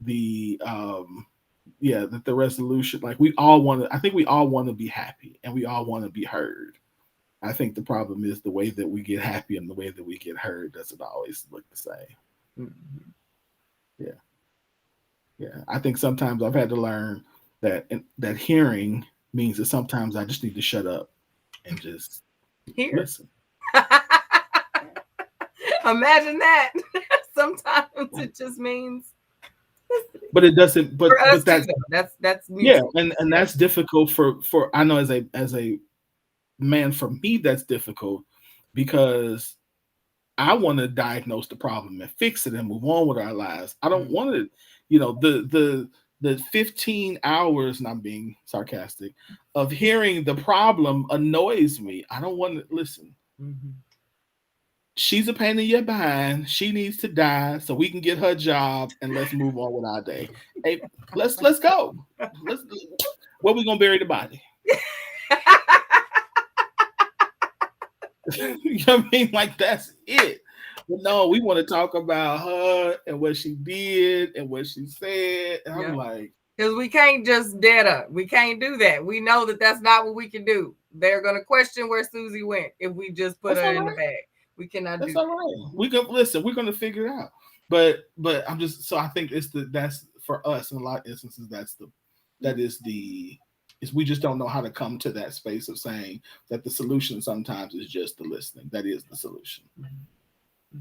that the resolution, like I think we all want to be happy and we all want to be heard. I think the problem is the way that we get happy and the way that we get heard doesn't always look the same. Mm-hmm. Yeah. I think sometimes I've had to learn that hearing means that sometimes I just need to shut up and just listen. Imagine that. Sometimes it just means. But it doesn't. But that's mutual. and that's difficult for I know as a man, for me that's difficult because I want to diagnose the problem and fix it and move on with our lives. I don't want to, the 15 hours, and I'm being sarcastic, of hearing the problem annoys me. I don't want to listen. Mm-hmm. She's a pain in your behind. She needs to die so we can get her job and let's move on with our day. Hey, let's go. Where we gonna bury the body? You know what I mean? Like that's it. But no, we want to talk about her and what she did and what she said. And I'm like, because we can't just dead up. We can't do that. We know that that's not what we can do. They're gonna question where Susie went if we just put her in the bag. We cannot do that. That's all right. We can listen. We're gonna figure it out. But I'm just, so I think that's for us in a lot of instances. That is the is we just don't know how to come to that space of saying that the solution sometimes is just the listening. That is the solution.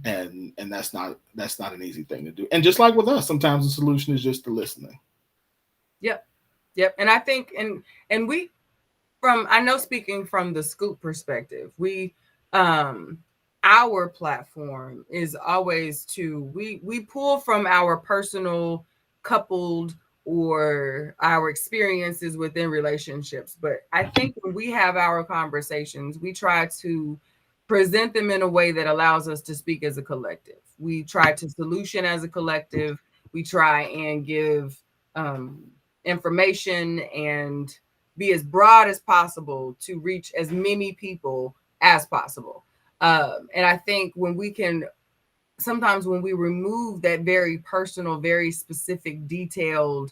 And that's not an easy thing to do. And just like with us, sometimes the solution is just the listening. Yep. And I think and we I know, speaking from the Scoop perspective, we our platform is always we pull from our personal, coupled, or our experiences within relationships. But I think when we have our conversations, we try to present them in a way that allows us to speak as a collective. We try to solution as a collective. We try and give information and be as broad as possible to reach as many people as possible. And I think sometimes when we remove that very personal, very specific, detailed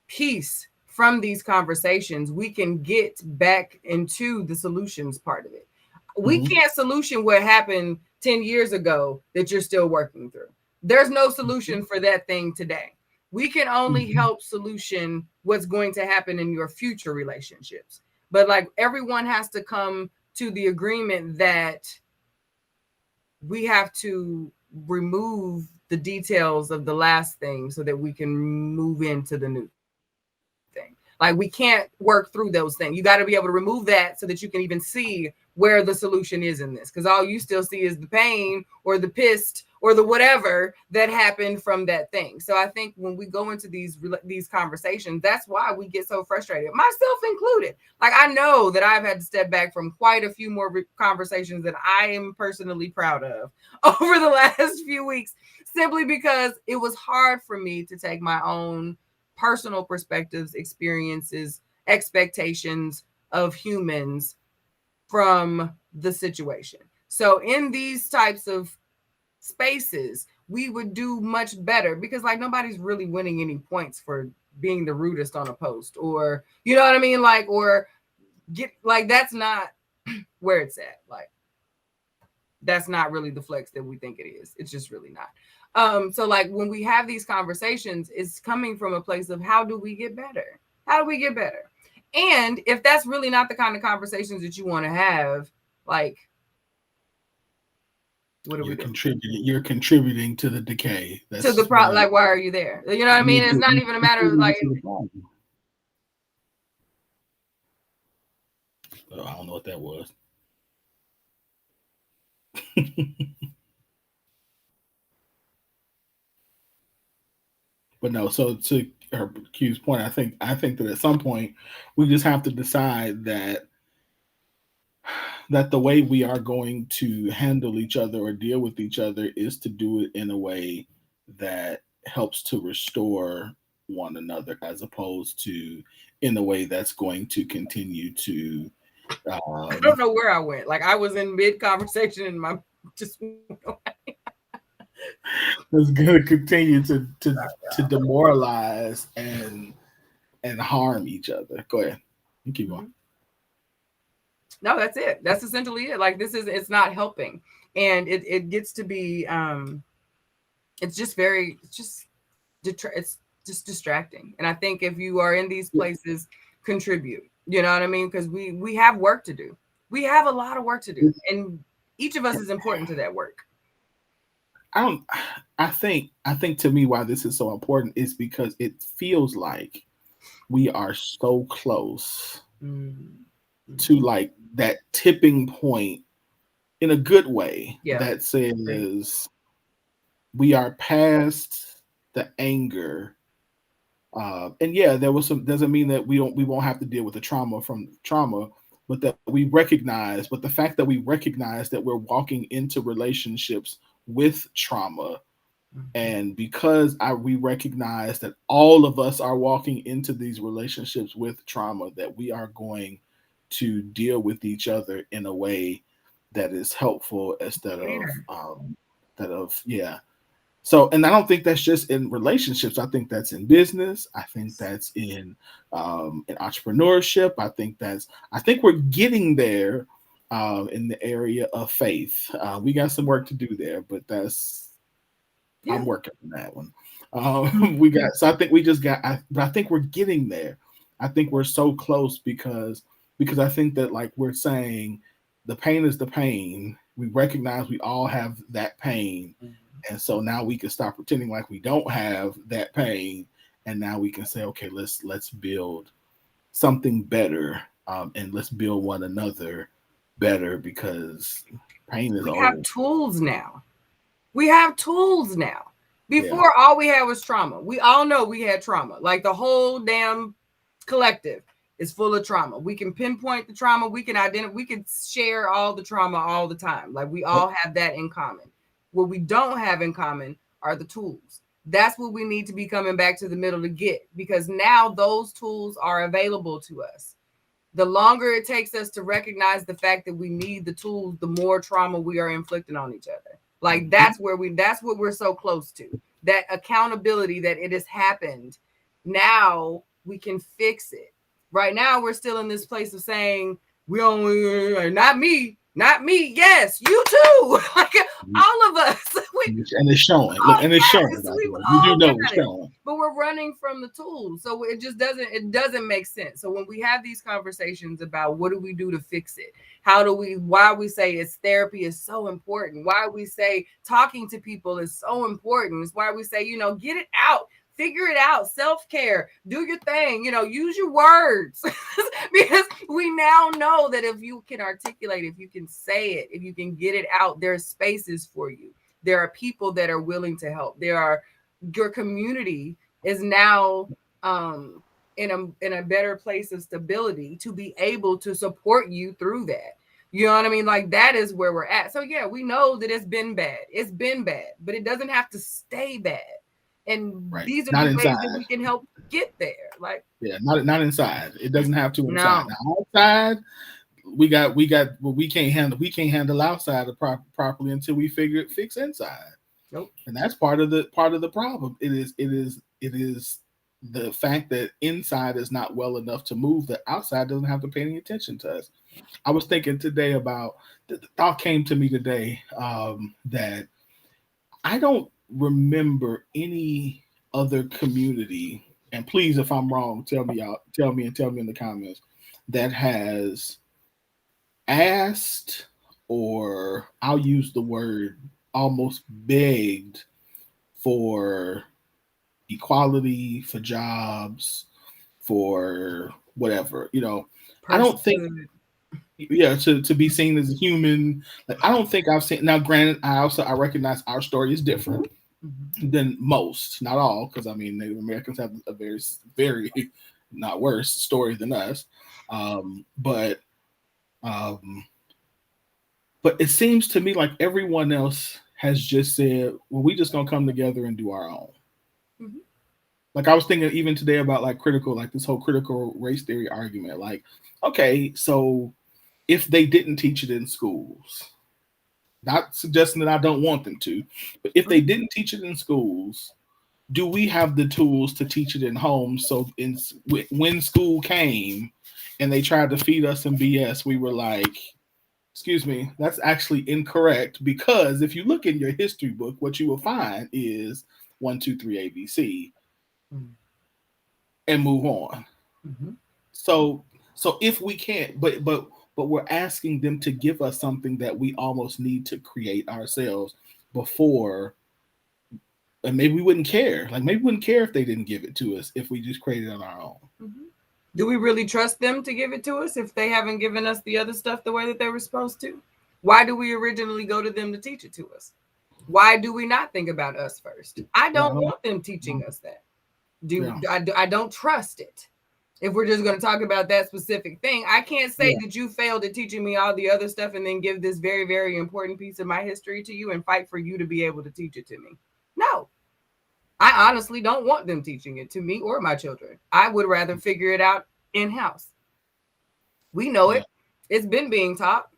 piece from these conversations, we can get back into the solutions part of it. We can't solution what happened 10 years ago that you're still working through. There's no solution for that thing today. We can only help solution what's going to happen in your future relationships. But like, everyone has to come to the agreement that we have to remove the details of the last thing so that we can move into the new thing. Like, we can't work through those things. You got to be able to remove that so that you can even see where the solution is in this. Because all you still see is the pain or the pissed or the whatever that happened from that thing. So I think when we go into these conversations, that's why we get so frustrated, myself included. Like, I know that I've had to step back from quite a few more conversations that I am personally proud of over the last few weeks, simply because it was hard for me to take my own personal perspectives, experiences, expectations of humans from the situation. So in these types of spaces, we would do much better, because like, nobody's really winning any points for being the rudest on a post, or you know what I mean, like, or get like, that's not where it's at. Like, that's not really the flex that we think it is. It's just really not. So like, when we have these conversations, it's coming from a place of, how do we get better? How do we get better? And if that's really not the kind of conversations that you want to have, like, what are we doing? You're contributing to the decay. That's to the problem. Like, why are you there? You know what I mean? It's not even a matter of like. Oh, I don't know what that was. But no, so to her Q's point, I think that at some point we just have to decide that the way we are going to handle each other or deal with each other is to do it in a way that helps to restore one another, as opposed to in a way that's going to continue to. I don't know where I went. Like, I was in mid conversation and my just. It's going to continue to demoralize and harm each other. Go ahead. You keep going. No, that's it. That's essentially it. Like, it's not helping. And it gets to be, it's just distracting. And I think if you are in these places, contribute, you know what I mean? Because we have work to do. We have a lot of work to do. And each of us is important to that work. I think to me why this is so important is because it feels like we are so close to like that tipping point in a good way that says we are past the anger. And there was some, doesn't mean that we won't have to deal with the trauma, but that we recognize, but the fact that we recognize that we're walking into relationships with trauma. And because we recognize that all of us are walking into these relationships with trauma, that we are going to deal with each other in a way that is helpful instead of. So, and I don't think that's just in relationships. I think that's in business. I think that's in entrepreneurship. I think we're getting there in the area of faith. We got some work to do there, but I'm working on that one. So I think I think we're getting there. I think we're so close because I think that, like we're saying, the pain is the pain. We recognize we all have that pain. And so now we can stop pretending like we don't have that pain. And now we can say, okay, let's build something better, and let's build one another better, because pain is We old. have tools now. We have tools now. Before, all we had was trauma. We all know we had trauma. Like the whole damn collective is full of trauma. We can pinpoint the trauma. We can identify. We can share all the trauma all the time. Like we all have that in common. What we don't have in common are the tools. That's what we need to be coming back to the middle to get, because now those tools are available to us. The longer it takes us to recognize the fact that we need the tools, the more trauma we are inflicting on each other. Like that's what we're so close to. That accountability that it has happened. Now we can fix it. Right now we're still in this place of saying we only, not me. Yes, you too. Like all of us. And it's showing. Look, and it's showing. You do know it's showing. But we're running from the tools. So it just doesn't make sense. So when we have these conversations about what do we do to fix it? Why we say it's therapy is so important. Why we say talking to people is so important. It's why we say, get it out. Figure it out. Self-care. Do your thing. Use your words. Because we now know that if you can articulate, if you can say it, if you can get it out, there are spaces for you. There are people that are willing to help. Your community is now in a better place of stability to be able to support you through that. You know what I mean? Like that is where we're at. So yeah, we know that it's been bad. It's been bad, but it doesn't have to stay bad. And these are the ways that we can help get there. Like not inside. It doesn't have to inside. Now, outside, we can't handle outside properly until we fix inside. Nope. And that's part of the problem. It is the fact that inside is not well enough to move, that outside doesn't have to pay any attention to us. I was thinking today about the thought came to me today that I don't remember any other community, and please, if I'm wrong, tell me in the comments, that has asked, or I'll use the word almost begged, for equality, for jobs, for whatever, I don't think to be seen as a human. Like, I don't think I've seen. Now granted, I recognize our story is different than most, not all, because I mean Native Americans have a very, very not worse story than us, but it seems to me like everyone else has just said, well, we just gonna come together and do our own. Mm-hmm. Like I was thinking even today about this whole critical race theory argument. Like, okay, so if they didn't teach it in schools, not suggesting that I don't want them to, but if they didn't teach it in schools, do we have the tools to teach it in homes? So when school came and they tried to feed us some BS, we were like, excuse me, that's actually incorrect, because if you look in your history book, what you will find is 1, 2, 3 ABC, and move on. Mm-hmm. So if we can't, but we're asking them to give us something that we almost need to create ourselves before, and maybe we wouldn't care. Like maybe we wouldn't care if they didn't give it to us if we just created it on our own. Mm-hmm. Do we really trust them to give it to us if they haven't given us the other stuff the way that they were supposed to? Why do we originally go to them to teach it to us? Why do we not think about us first? I don't want them teaching us that. I don't trust it. If we're just going to talk about that specific thing, I can't say that you failed at teaching me all the other stuff and then give this very, very important piece of my history to you and fight for you to be able to teach it to me. No. I honestly don't want them teaching it to me or my children. I would rather figure it out in-house. We know it. It's been being taught.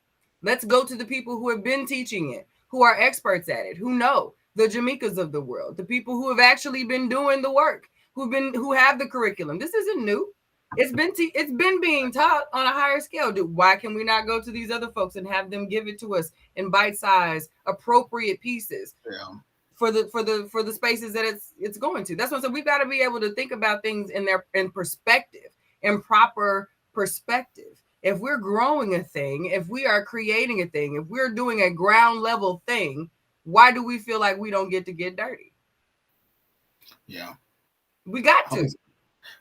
Let's go to the people who have been teaching it, who are experts at it, who know, the Jamikas of the world, the people who have actually been doing the work, who have the curriculum. This isn't new. It's been being taught on a higher scale. Why can we not go to these other folks and have them give it to us in bite-sized, appropriate pieces? Yeah. For the spaces that it's going to. That's what I'm saying. We've got to be able to think about things in perspective. in proper perspective. If we're growing a thing, if we are creating a thing, if we're doing a ground level thing, why do we feel like we don't get to get dirty? Yeah. We got to.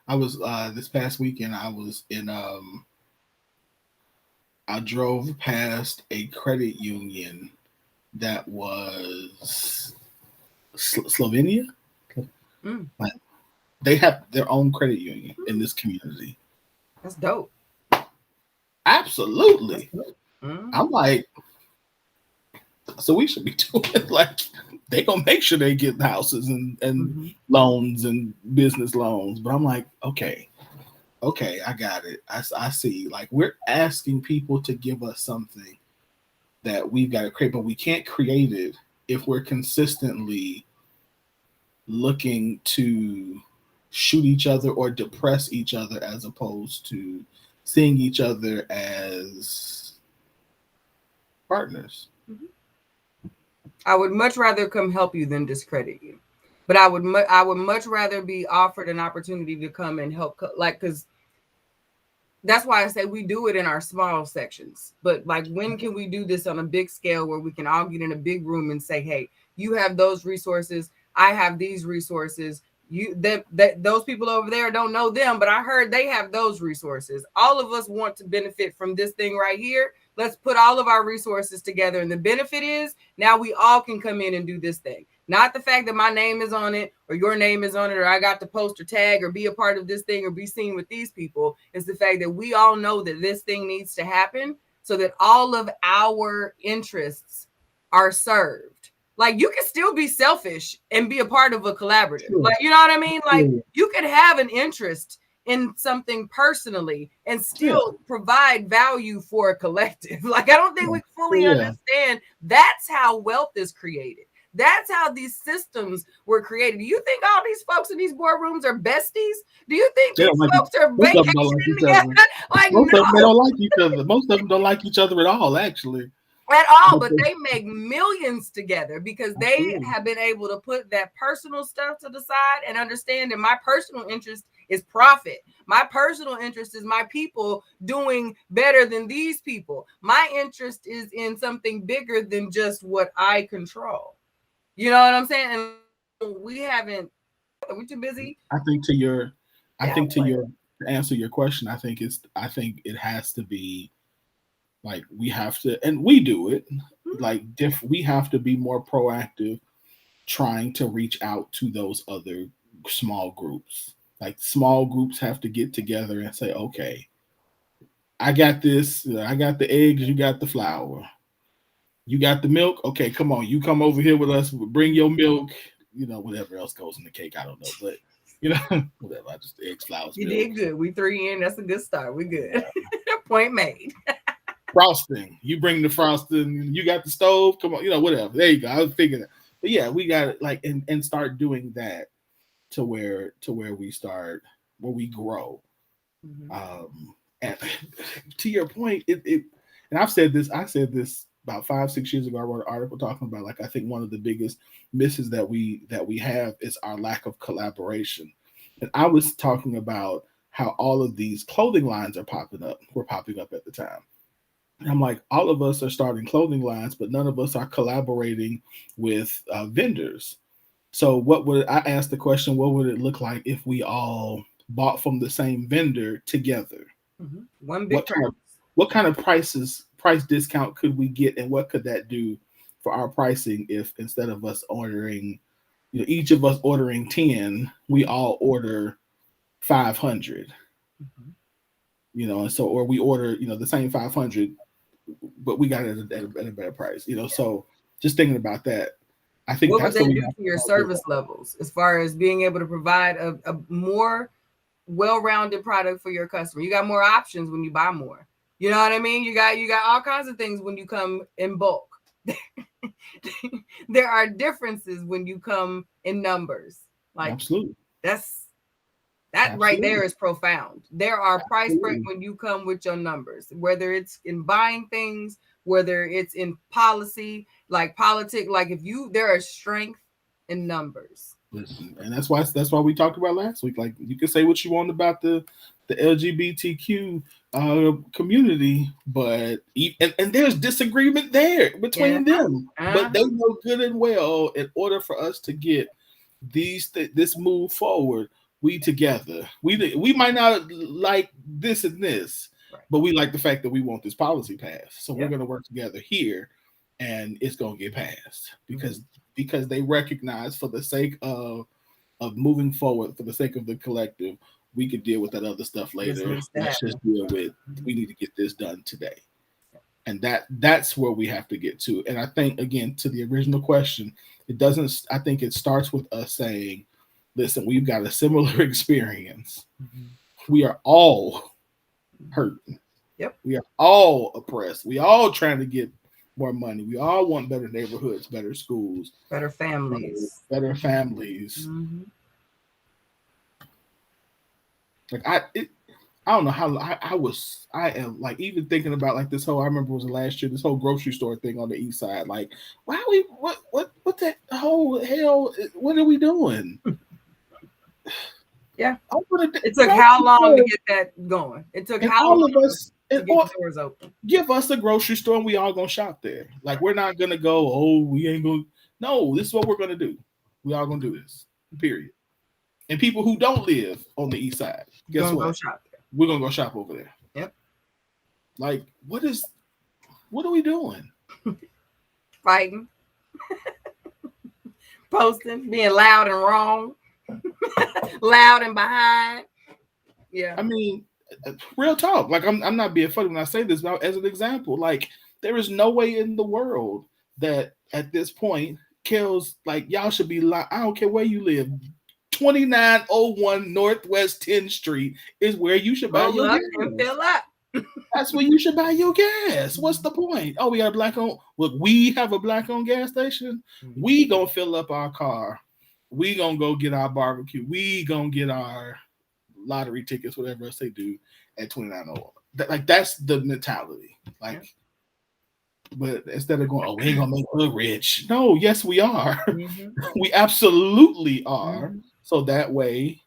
I was this past weekend, I was in I drove past a credit union that was Slovenia. Like, they have their own credit union in this community. That's dope. Absolutely. Mm-hmm. I'm like, so we should be doing like they gonna make sure they get houses and loans and business loans. But I'm like, okay, I got it. I see. Like, we're asking people to give us something that we've got to create, but we can't create it if we're consistently looking to shoot each other or depress each other, as opposed to seeing each other as partners. I would much rather come help you than discredit you. But I would much rather be offered an opportunity to come and help, like, because that's why I say we do it in our small sections. But like, when can we do this on a big scale where we can all get in a big room and say, hey, you have those resources, I have these resources. Those people over there don't know them, but I heard they have those resources. All of us want to benefit from this thing right here. Let's put all of our resources together. And the benefit is now we all can come in and do this thing. Not the fact that my name is on it or your name is on it, or I got to post or tag or be a part of this thing or be seen with these people. It's the fact that we all know that this thing needs to happen so that all of our interests are served. Like, you can still be selfish and be a part of a collaborative. Sure. Like, you know what I mean? Like, you could have an interest in something personally and still provide value for a collective. Like, I don't think we fully understand that's how wealth is created. That's how these systems were created. Do you think all these folks in these boardrooms are besties? Do you think these folks are vacationing together? Like, most of them don't like each other. Most of them don't like each other at all, actually. At all, but they make millions together because they have been able to put that personal stuff to the side and understand that my personal interest is profit. My personal interest is my people doing better than these people. My interest is in something bigger than just what I control. You know what I'm saying? And we're too busy. I think to answer your question, I think it has to be, like, we have to, and we do it, like, we have to be more proactive trying to reach out to those other small groups. Like, small groups have to get together and say, okay, I got this, I got the eggs, you got the flour, you got the milk. Okay, come on, you come over here with us, bring your milk, whatever else goes in the cake, I don't know, but whatever, I just eggs, flowers, you milk. Did good. We 3 in, that's a good start. We good. Point made. Frosting, you bring the frosting, you got the stove, come on, whatever, there you go. I was figuring that. But yeah, we got it, like, and start doing that to where we grow. And to your point, it and I said this about 5-6 years ago. I wrote an article talking about, like, I think one of the biggest misses that we have is our lack of collaboration. And I was talking about how all of these clothing lines were popping up at the time. I'm like, all of us are starting clothing lines, but none of us are collaborating with vendors. So I asked the question, what would it look like if we all bought from the same vendor together? One big what kind of price discount could we get, and what could that do for our pricing if, instead of us ordering, each of us ordering 10, we all order 500, and so, or we order, the same 500, but we got it at a better price, So just thinking about that, I think what that's would they do to your service levels as far as being able to provide a more well-rounded product for your customer? You got more options when you buy more. You know what I mean? You got all kinds of things when you come in bulk. There are differences when you come in numbers. Like, absolutely. That right there is profound. There are price breaks when you come with your numbers, whether it's in buying things, whether it's in policy, like politics. Like, there are strength in numbers. Listen, and that's why we talked about last week. Like, you can say what you want about the the LGBTQ community, but and there's disagreement there between them. But they know good and well, in order for us to get this move forward, we together. We might not like this and this, but we like the fact that we want this policy passed. So we're going to work together here, and it's going to get passed because they recognize, for the sake of moving forward, for the sake of the collective, we could deal with that other stuff later. Let's just deal with. We need to get this done today, and that's where we have to get to. And I think, again, to the original question, it doesn't. I think it starts with us saying, "Listen, we've got a similar experience. We are all hurting. Yep. We are all oppressed. We all trying to get more money. We all want better neighborhoods, better schools, better families, better families." Like I don't know how I am like even thinking about like this whole. I remember it was last year, this whole grocery store thing on the east side. Like, why we what the whole hell? What are we doing? Yeah, it took how long to get that going? It took how long of us to get the doors open? Give us a grocery store and we all gonna shop there. Like, we're not gonna go, oh, we ain't gonna. No, this is what we're gonna do. We all gonna do this. Period. And people who don't live on the east side, guess what? We're gonna go shop over there. Yep. Like, what are we doing? Fighting, posting, being loud and wrong. Loud and behind. Yeah. I mean, real talk. Like, I'm not being funny when I say this, but as an example, like, there is no way in the world that at this point, Kel's like, y'all should be like, I don't care where you live. 2901 Northwest 10th Street is where you should buy your gas. Fill up. That's where you should buy your gas. What's the point? Oh, we got a black-owned. Look, we have a black-owned gas station. We gonna fill up our car. We gonna go get our barbecue. We gonna get our lottery tickets, whatever else they do at 2901. Like, that's the mentality. Like, but instead of going, oh, we ain't gonna make her rich. No, yes, we are. We absolutely are. So that way,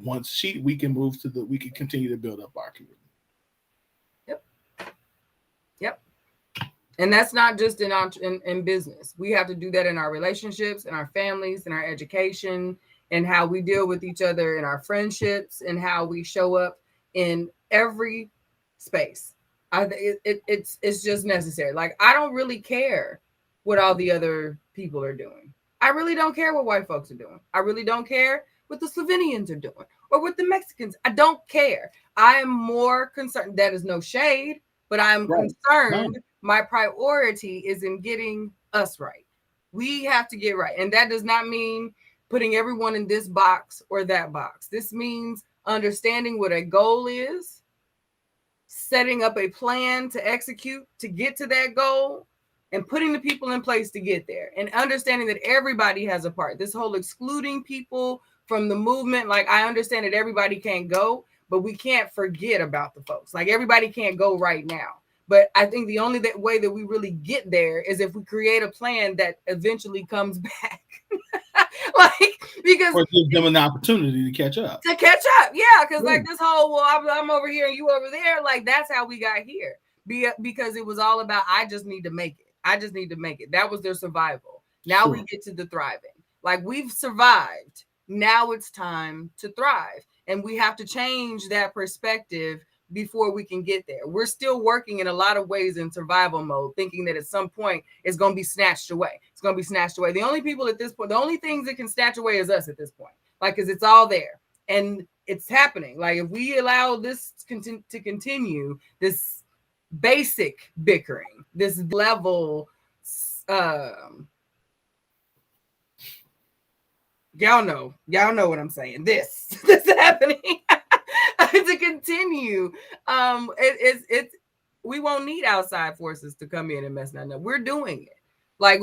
once we can move we can continue to build up our community. Yep. And that's not just in business. We have to do that in our relationships, in our families, in our education, and how we deal with each other in our friendships, and how we show up in every space. It's just necessary. Like, I don't really care what all the other people are doing. I really don't care what white folks are doing. I really don't care what the Slovenians are doing or what the Mexicans. I don't care. I am more concerned. That is no shade, but I'm concerned. No. My priority is in getting us right. We have to get right. And that does not mean putting everyone in this box or that box. This means understanding what a goal is, setting up a plan to execute to get to that goal, and putting the people in place to get there, and understanding that everybody has a part. This whole excluding people from the movement, like, I understand that everybody can't go, but we can't forget about the folks. Like, everybody can't go right now. But I think the only way that we really get there is if we create a plan that eventually comes back. Because or give them an opportunity to catch up. Yeah, because like this whole, well, I'm over here and you over there, like, that's how we got here. Because it was all about, I just need to make it. I just need to make it. That was their survival. Now we get to the thriving. Like, we've survived. Now it's time to thrive. And we have to change that perspective before we can get there. We're still working in a lot of ways in survival mode, thinking that at some point it's going to be snatched away. It's going to be snatched away. The only people at this point, the only things that can snatch away is us at this point. Like, because it's all there and it's happening. Like, if we allow this to continue, this basic bickering, this level, y'all know what I'm saying. This is happening. To continue, we won't need outside forces to come in and mess nothing up. We're doing it. Like,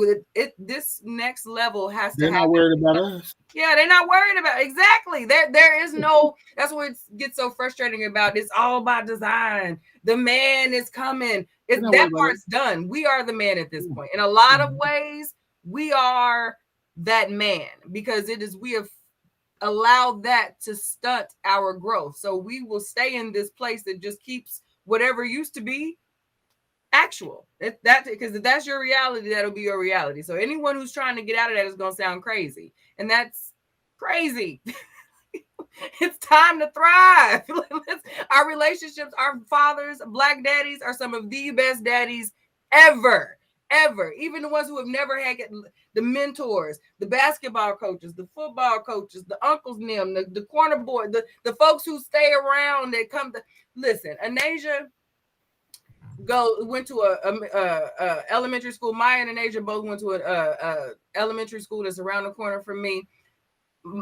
this next level has to happen. They're not worried about us. Yeah, they're not worried about it. Exactly. There is no. That's what it gets so frustrating about. It's all about design. The man is coming. That part's done. We are the man at this point. In a lot of ways, we are that man, because we have allow that to stunt our growth. So we will stay in this place that just keeps whatever used to be actual. That because if that's your reality, that'll be your reality. So anyone who's trying to get out of that is going to sound crazy, and that's crazy. It's time to thrive. Our relationships, our fathers, Black daddies are some of the best daddies ever. Even the ones who have never had the mentors, the basketball coaches, the football coaches, the uncles, the corner boy, the folks who stay around that come to listen. Anasia went to a elementary school. Maya and Anasia both went to a elementary school that's around the corner from me.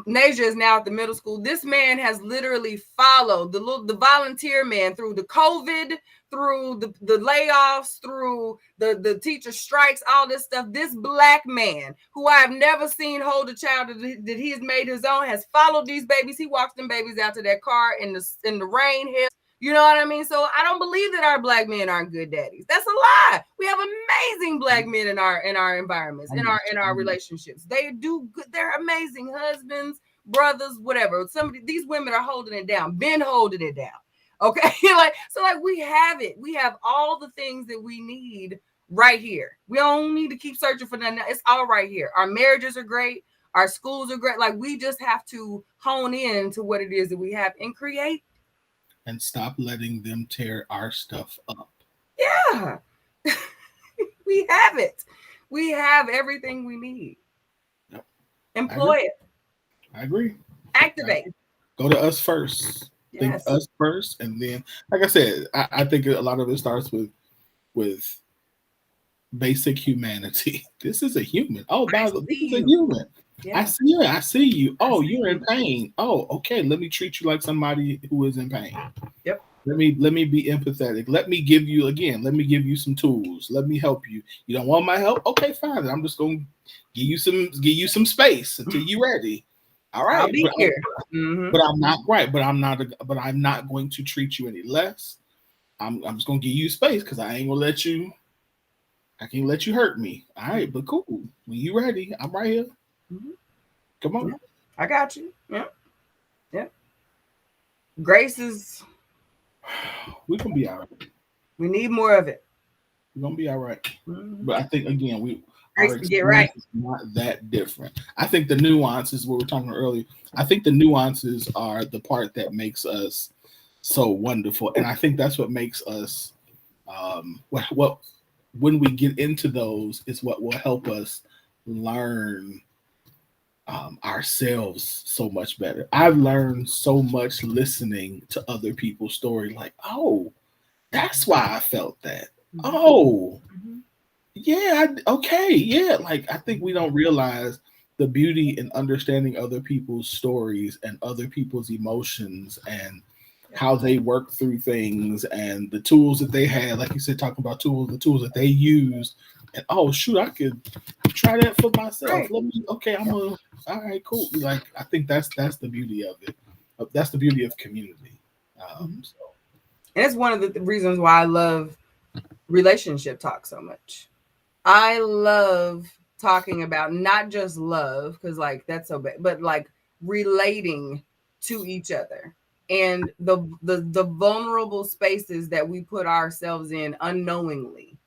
Nasia is now at the middle school. This man has literally followed the volunteer man through the COVID, through the layoffs, through the teacher strikes, all this stuff. This Black man, who I have never seen hold a child that he has made his own, has followed these babies. He walks them babies out to their car in the rain, hail. You know what I mean? So I don't believe that our Black men aren't good daddies. That's a lie. We have amazing Black men in our environments, in our relationships. They do good. They're amazing husbands, brothers, whatever. These women are holding it down, been holding it down. Okay, like we have it. We have all the things that we need right here. We don't need to keep searching for nothing. It's all right here. Our marriages are great. Our schools are great. Like we just have to hone in to what it is that we have and create. And stop letting them tear our stuff up. Yeah. We have it. We have everything we need. Yep. Employ it. I agree. Activate. Go to us first. Yes. Think us first. And then, like I said, I think a lot of it starts with basic humanity. This is a human. Oh, this is a human. Yeah. I see you. Oh, you're in pain. Oh, okay. Let me treat you like somebody who is in pain. Yep. Let me be empathetic. Let me give you some tools. Let me help you. You don't want my help? Okay, fine. I'm just gonna give you some space until you're ready. All right. I'll be here. But I'm not right. But I'm not going to treat you any less. I'm just gonna give you space because I can't let you hurt me. All right, but cool. When you ready, I'm right here. Mm-hmm. Come on. Yeah, I got you. Yeah. Grace is. We can be all right. We need more of it. We're gonna be all right. Mm-hmm. But I think again, Grace to get right. Is not that different. I think the nuances, what we were talking about earlier, I think the nuances are the part that makes us so wonderful. And I think that's what makes us what when we get into those is what will help us learn ourselves so much better. I've learned so much listening to other people's story, like, oh, that's why I felt that. Mm-hmm. Oh, yeah, okay, yeah. Like, I think we don't realize the beauty in understanding other people's stories and other people's emotions and how they work through things and the tools that they had. Like you said, talking about the tools that they use. And oh shoot, I could try that for myself. Right. All right, cool. Like, I think that's the beauty of it. That's the beauty of community. And it's one of the reasons why I love relationship talk so much. I love talking about not just love, because like that's so bad, but like relating to each other and the vulnerable spaces that we put ourselves in unknowingly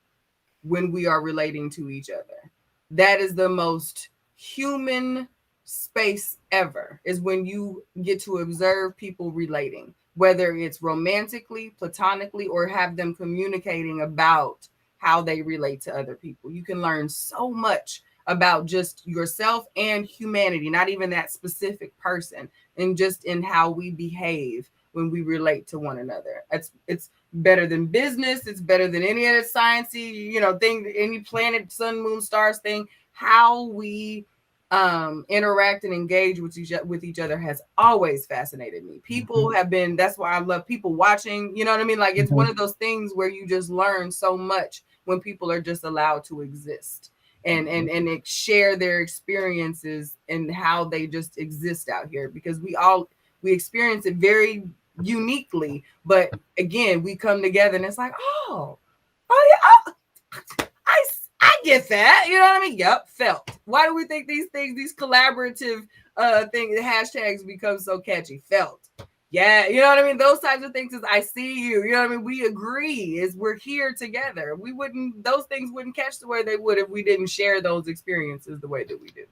when we are relating to each other. That is the most human space ever, is when you get to observe people relating, whether it's romantically, platonically, or have them communicating about how they relate to other people. You can learn so much about just yourself and humanity, not even that specific person, and just in how we behave when we relate to one another. It's better than business. It's better than any other sciencey, thing, any planet, sun, moon, stars thing. How we interact and engage with each other has always fascinated me. People have been, that's why I love people watching, you know what I mean? Like, it's one of those things where you just learn so much when people are just allowed to exist and share their experiences and how they just exist out here, because we experience it very uniquely, but again, we come together and it's like, oh yeah, I get that, you know what I mean? Yep, felt. Why do we think these things, these collaborative thing, the hashtags become so catchy. Felt. Yeah, you know what I mean? Those types of things is I see you. You know what I mean? We agree is we're here together. Those things wouldn't catch the way they would if we didn't share those experiences the way that we do.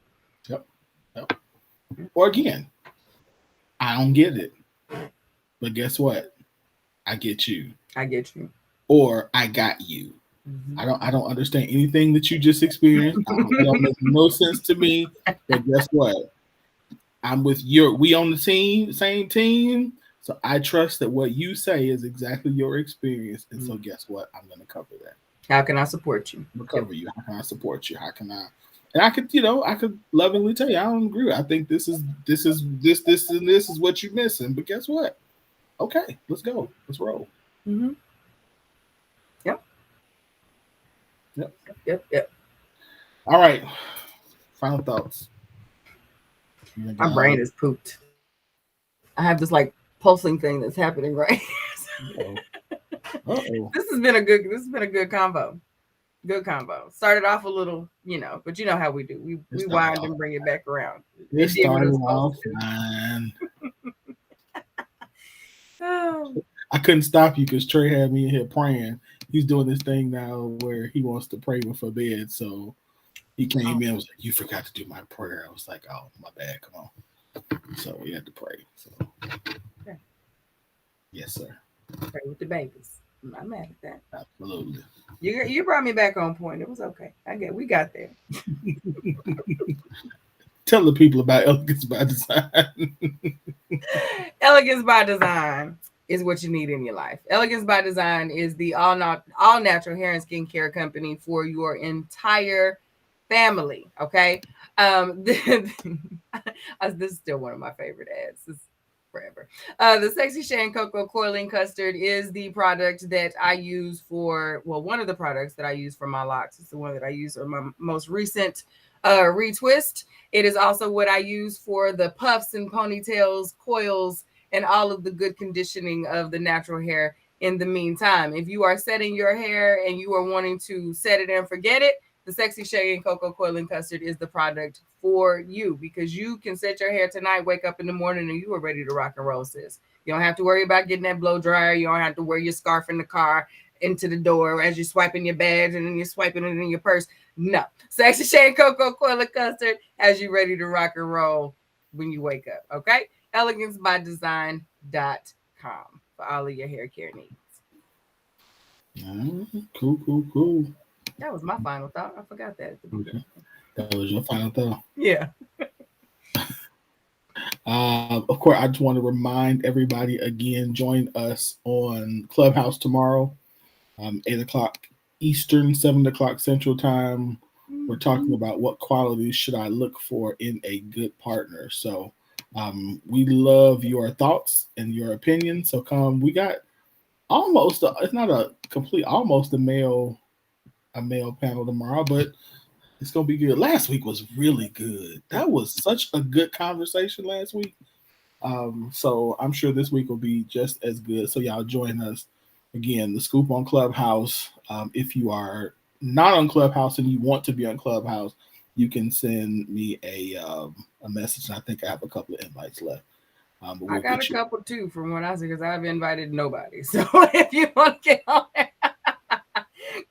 Yep. Or again, I don't get it. But guess what? I get you. I get you. Or I got you. Mm-hmm. I don't understand anything that you just experienced. It don't make no sense to me. But guess what? I'm with we on the same team. So I trust that what you say is exactly your experience. And so guess what? I'm going to cover that. How can I support you? I'm going to cover you. How can I support you? How can I? And I could lovingly tell you, I don't agree. I think this is what you're missing. But guess what? Okay, let's go. Let's roll. Mm-hmm. Yep. All right. Final thoughts. My brain is pooped. I have this like pulsing thing that's happening right. Uh-oh. This has been a good combo. Good combo. Started off a little, but you know how we do. We wind and bring it back around. It started off fine. I couldn't stop you because Trey had me in here praying. He's doing this thing now where he wants to pray before bed. So he came in and was like, "You forgot to do my prayer." I was like, "Oh, my bad. Come on." So we had to pray. So okay. Yes, sir. Pray with the babies. I'm not mad at that. Absolutely. You brought me back on point. It was okay. We got there. Tell the people about Elegance by Design. Elegance by Design is what you need in your life. Elegance by Design is the all natural hair and skincare company for your entire family. Okay. This is still one of my favorite ads. This is forever. The Sexy Shea and Cocoa Coiling Custard is the product that I use one of the products that I use for my locks. It's the one that I use for my most recent retwist. It is also what I use for the puffs and ponytails, coils, and all of the good conditioning of the natural hair in the meantime. If you are setting your hair and you are wanting to set it and forget it, the Sexy Shea and Cocoa Coiling Custard is the product for you, because you can set your hair tonight, wake up in the morning, and you are ready to rock and roll, sis. You don't have to worry about getting that blow dryer. You don't have to wear your scarf in the car into the door as you're swiping your bags and then you're swiping it in your purse. No. Sexy Shea and Cocoa Coiling Custard has you ready to rock and roll when you wake up, okay? EleganceByDesign.com for all of your hair care needs. Cool. That was my final thought. I forgot that. Okay. That was your final thought. Yeah. Of course, I just want to remind everybody again, join us on Clubhouse tomorrow, 8 o'clock Eastern, 7 o'clock Central Time. We're talking about what qualities should I look for in a good partner. So we love your thoughts and your opinions. So come, we got almost a male panel tomorrow, but it's gonna be good. Last week was really good. That was such a good conversation last week. So I'm sure this week will be just as good. So y'all join us again. The Scoop on Clubhouse. If you are not on Clubhouse and you want to be on Clubhouse, you can send me a message. And I think I have a couple of invites left. But I got a couple too from what I said, because I've invited nobody. So if you want to get on there,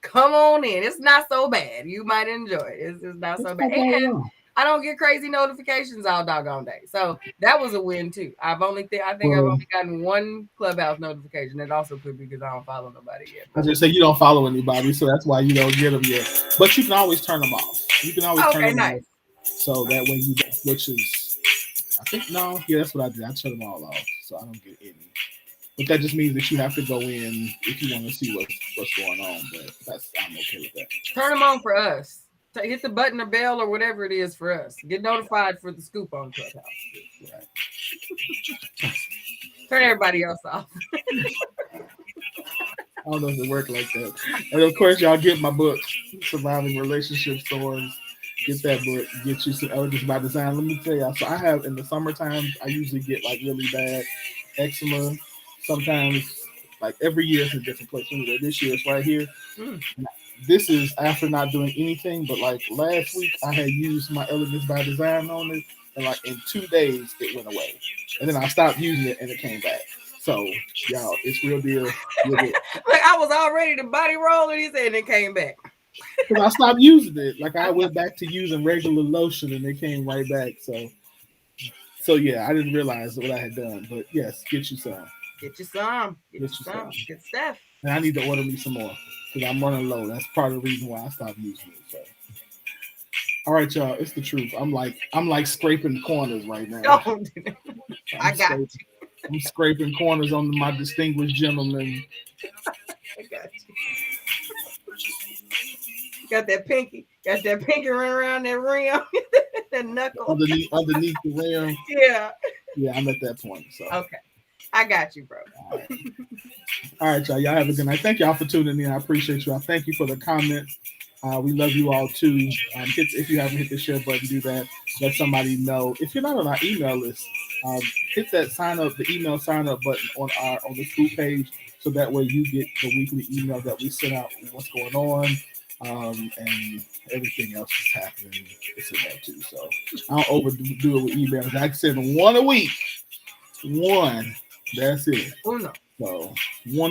come on in. It's not so bad. You might enjoy it. It's not so bad. And I don't get crazy notifications all doggone day. So that was a win too. I've only gotten one Clubhouse notification. It also could be because I don't follow nobody yet. I just say you don't follow anybody, so that's why you don't get them yet. But you can always turn them off. You can always turn them off. So that way you don't, which is, I think, that's what I did. I turn them all off, so I don't get any. But that just means that you have to go in if you want to see what's going on. But I'm okay with that. Turn them on for us. Hit the button or bell or whatever it is for us. Get notified for the Scoop on Clubhouse. Right. Turn everybody else off. I don't know if it works like that. And of course, y'all get my book, Surviving Relationship Storms. Get that book. Get you some Elegance by Design. Let me tell y'all. So I have, in the summertime, I usually get like really bad eczema. Sometimes, like every year, it's a different place. Anyway, this year it's right here. This is after not doing anything, but like last week, I had used my Elegance by Design on it, and like in 2 days it went away, and then I stopped using it and it came back. So y'all, it's real deal. Like I was all ready to body roll, and he said, and it came back. Because I stopped using it. Like I went back to using regular lotion and it came right back. So yeah, I didn't realize what I had done. But yes, get you some. Get you some. Get you some. Good stuff. And I need to order me some more because I'm running low. That's part of the reason why I stopped using it. So all right, y'all, it's the truth. I'm like scraping corners right now. Don't do that. I got you. I'm scraping corners on my distinguished gentleman. I got you. Got that pinky running around that rim, that knuckle underneath the rim. Yeah, I'm at that point. So okay, I got you, bro. All right, y'all. Y'all have a good night. Thank y'all for tuning in. I appreciate you. I thank you for the comments. We love you all too. If you haven't hit the share button, do that. Let somebody know. If you're not on our email list, hit that the email sign up button on the Scoop page, so that way you get the weekly email that we send out. What's going on, and everything else is happening. It's in there too. So I don't overdo it with emails. I can send one a week. One. That's it. Oh no. So one a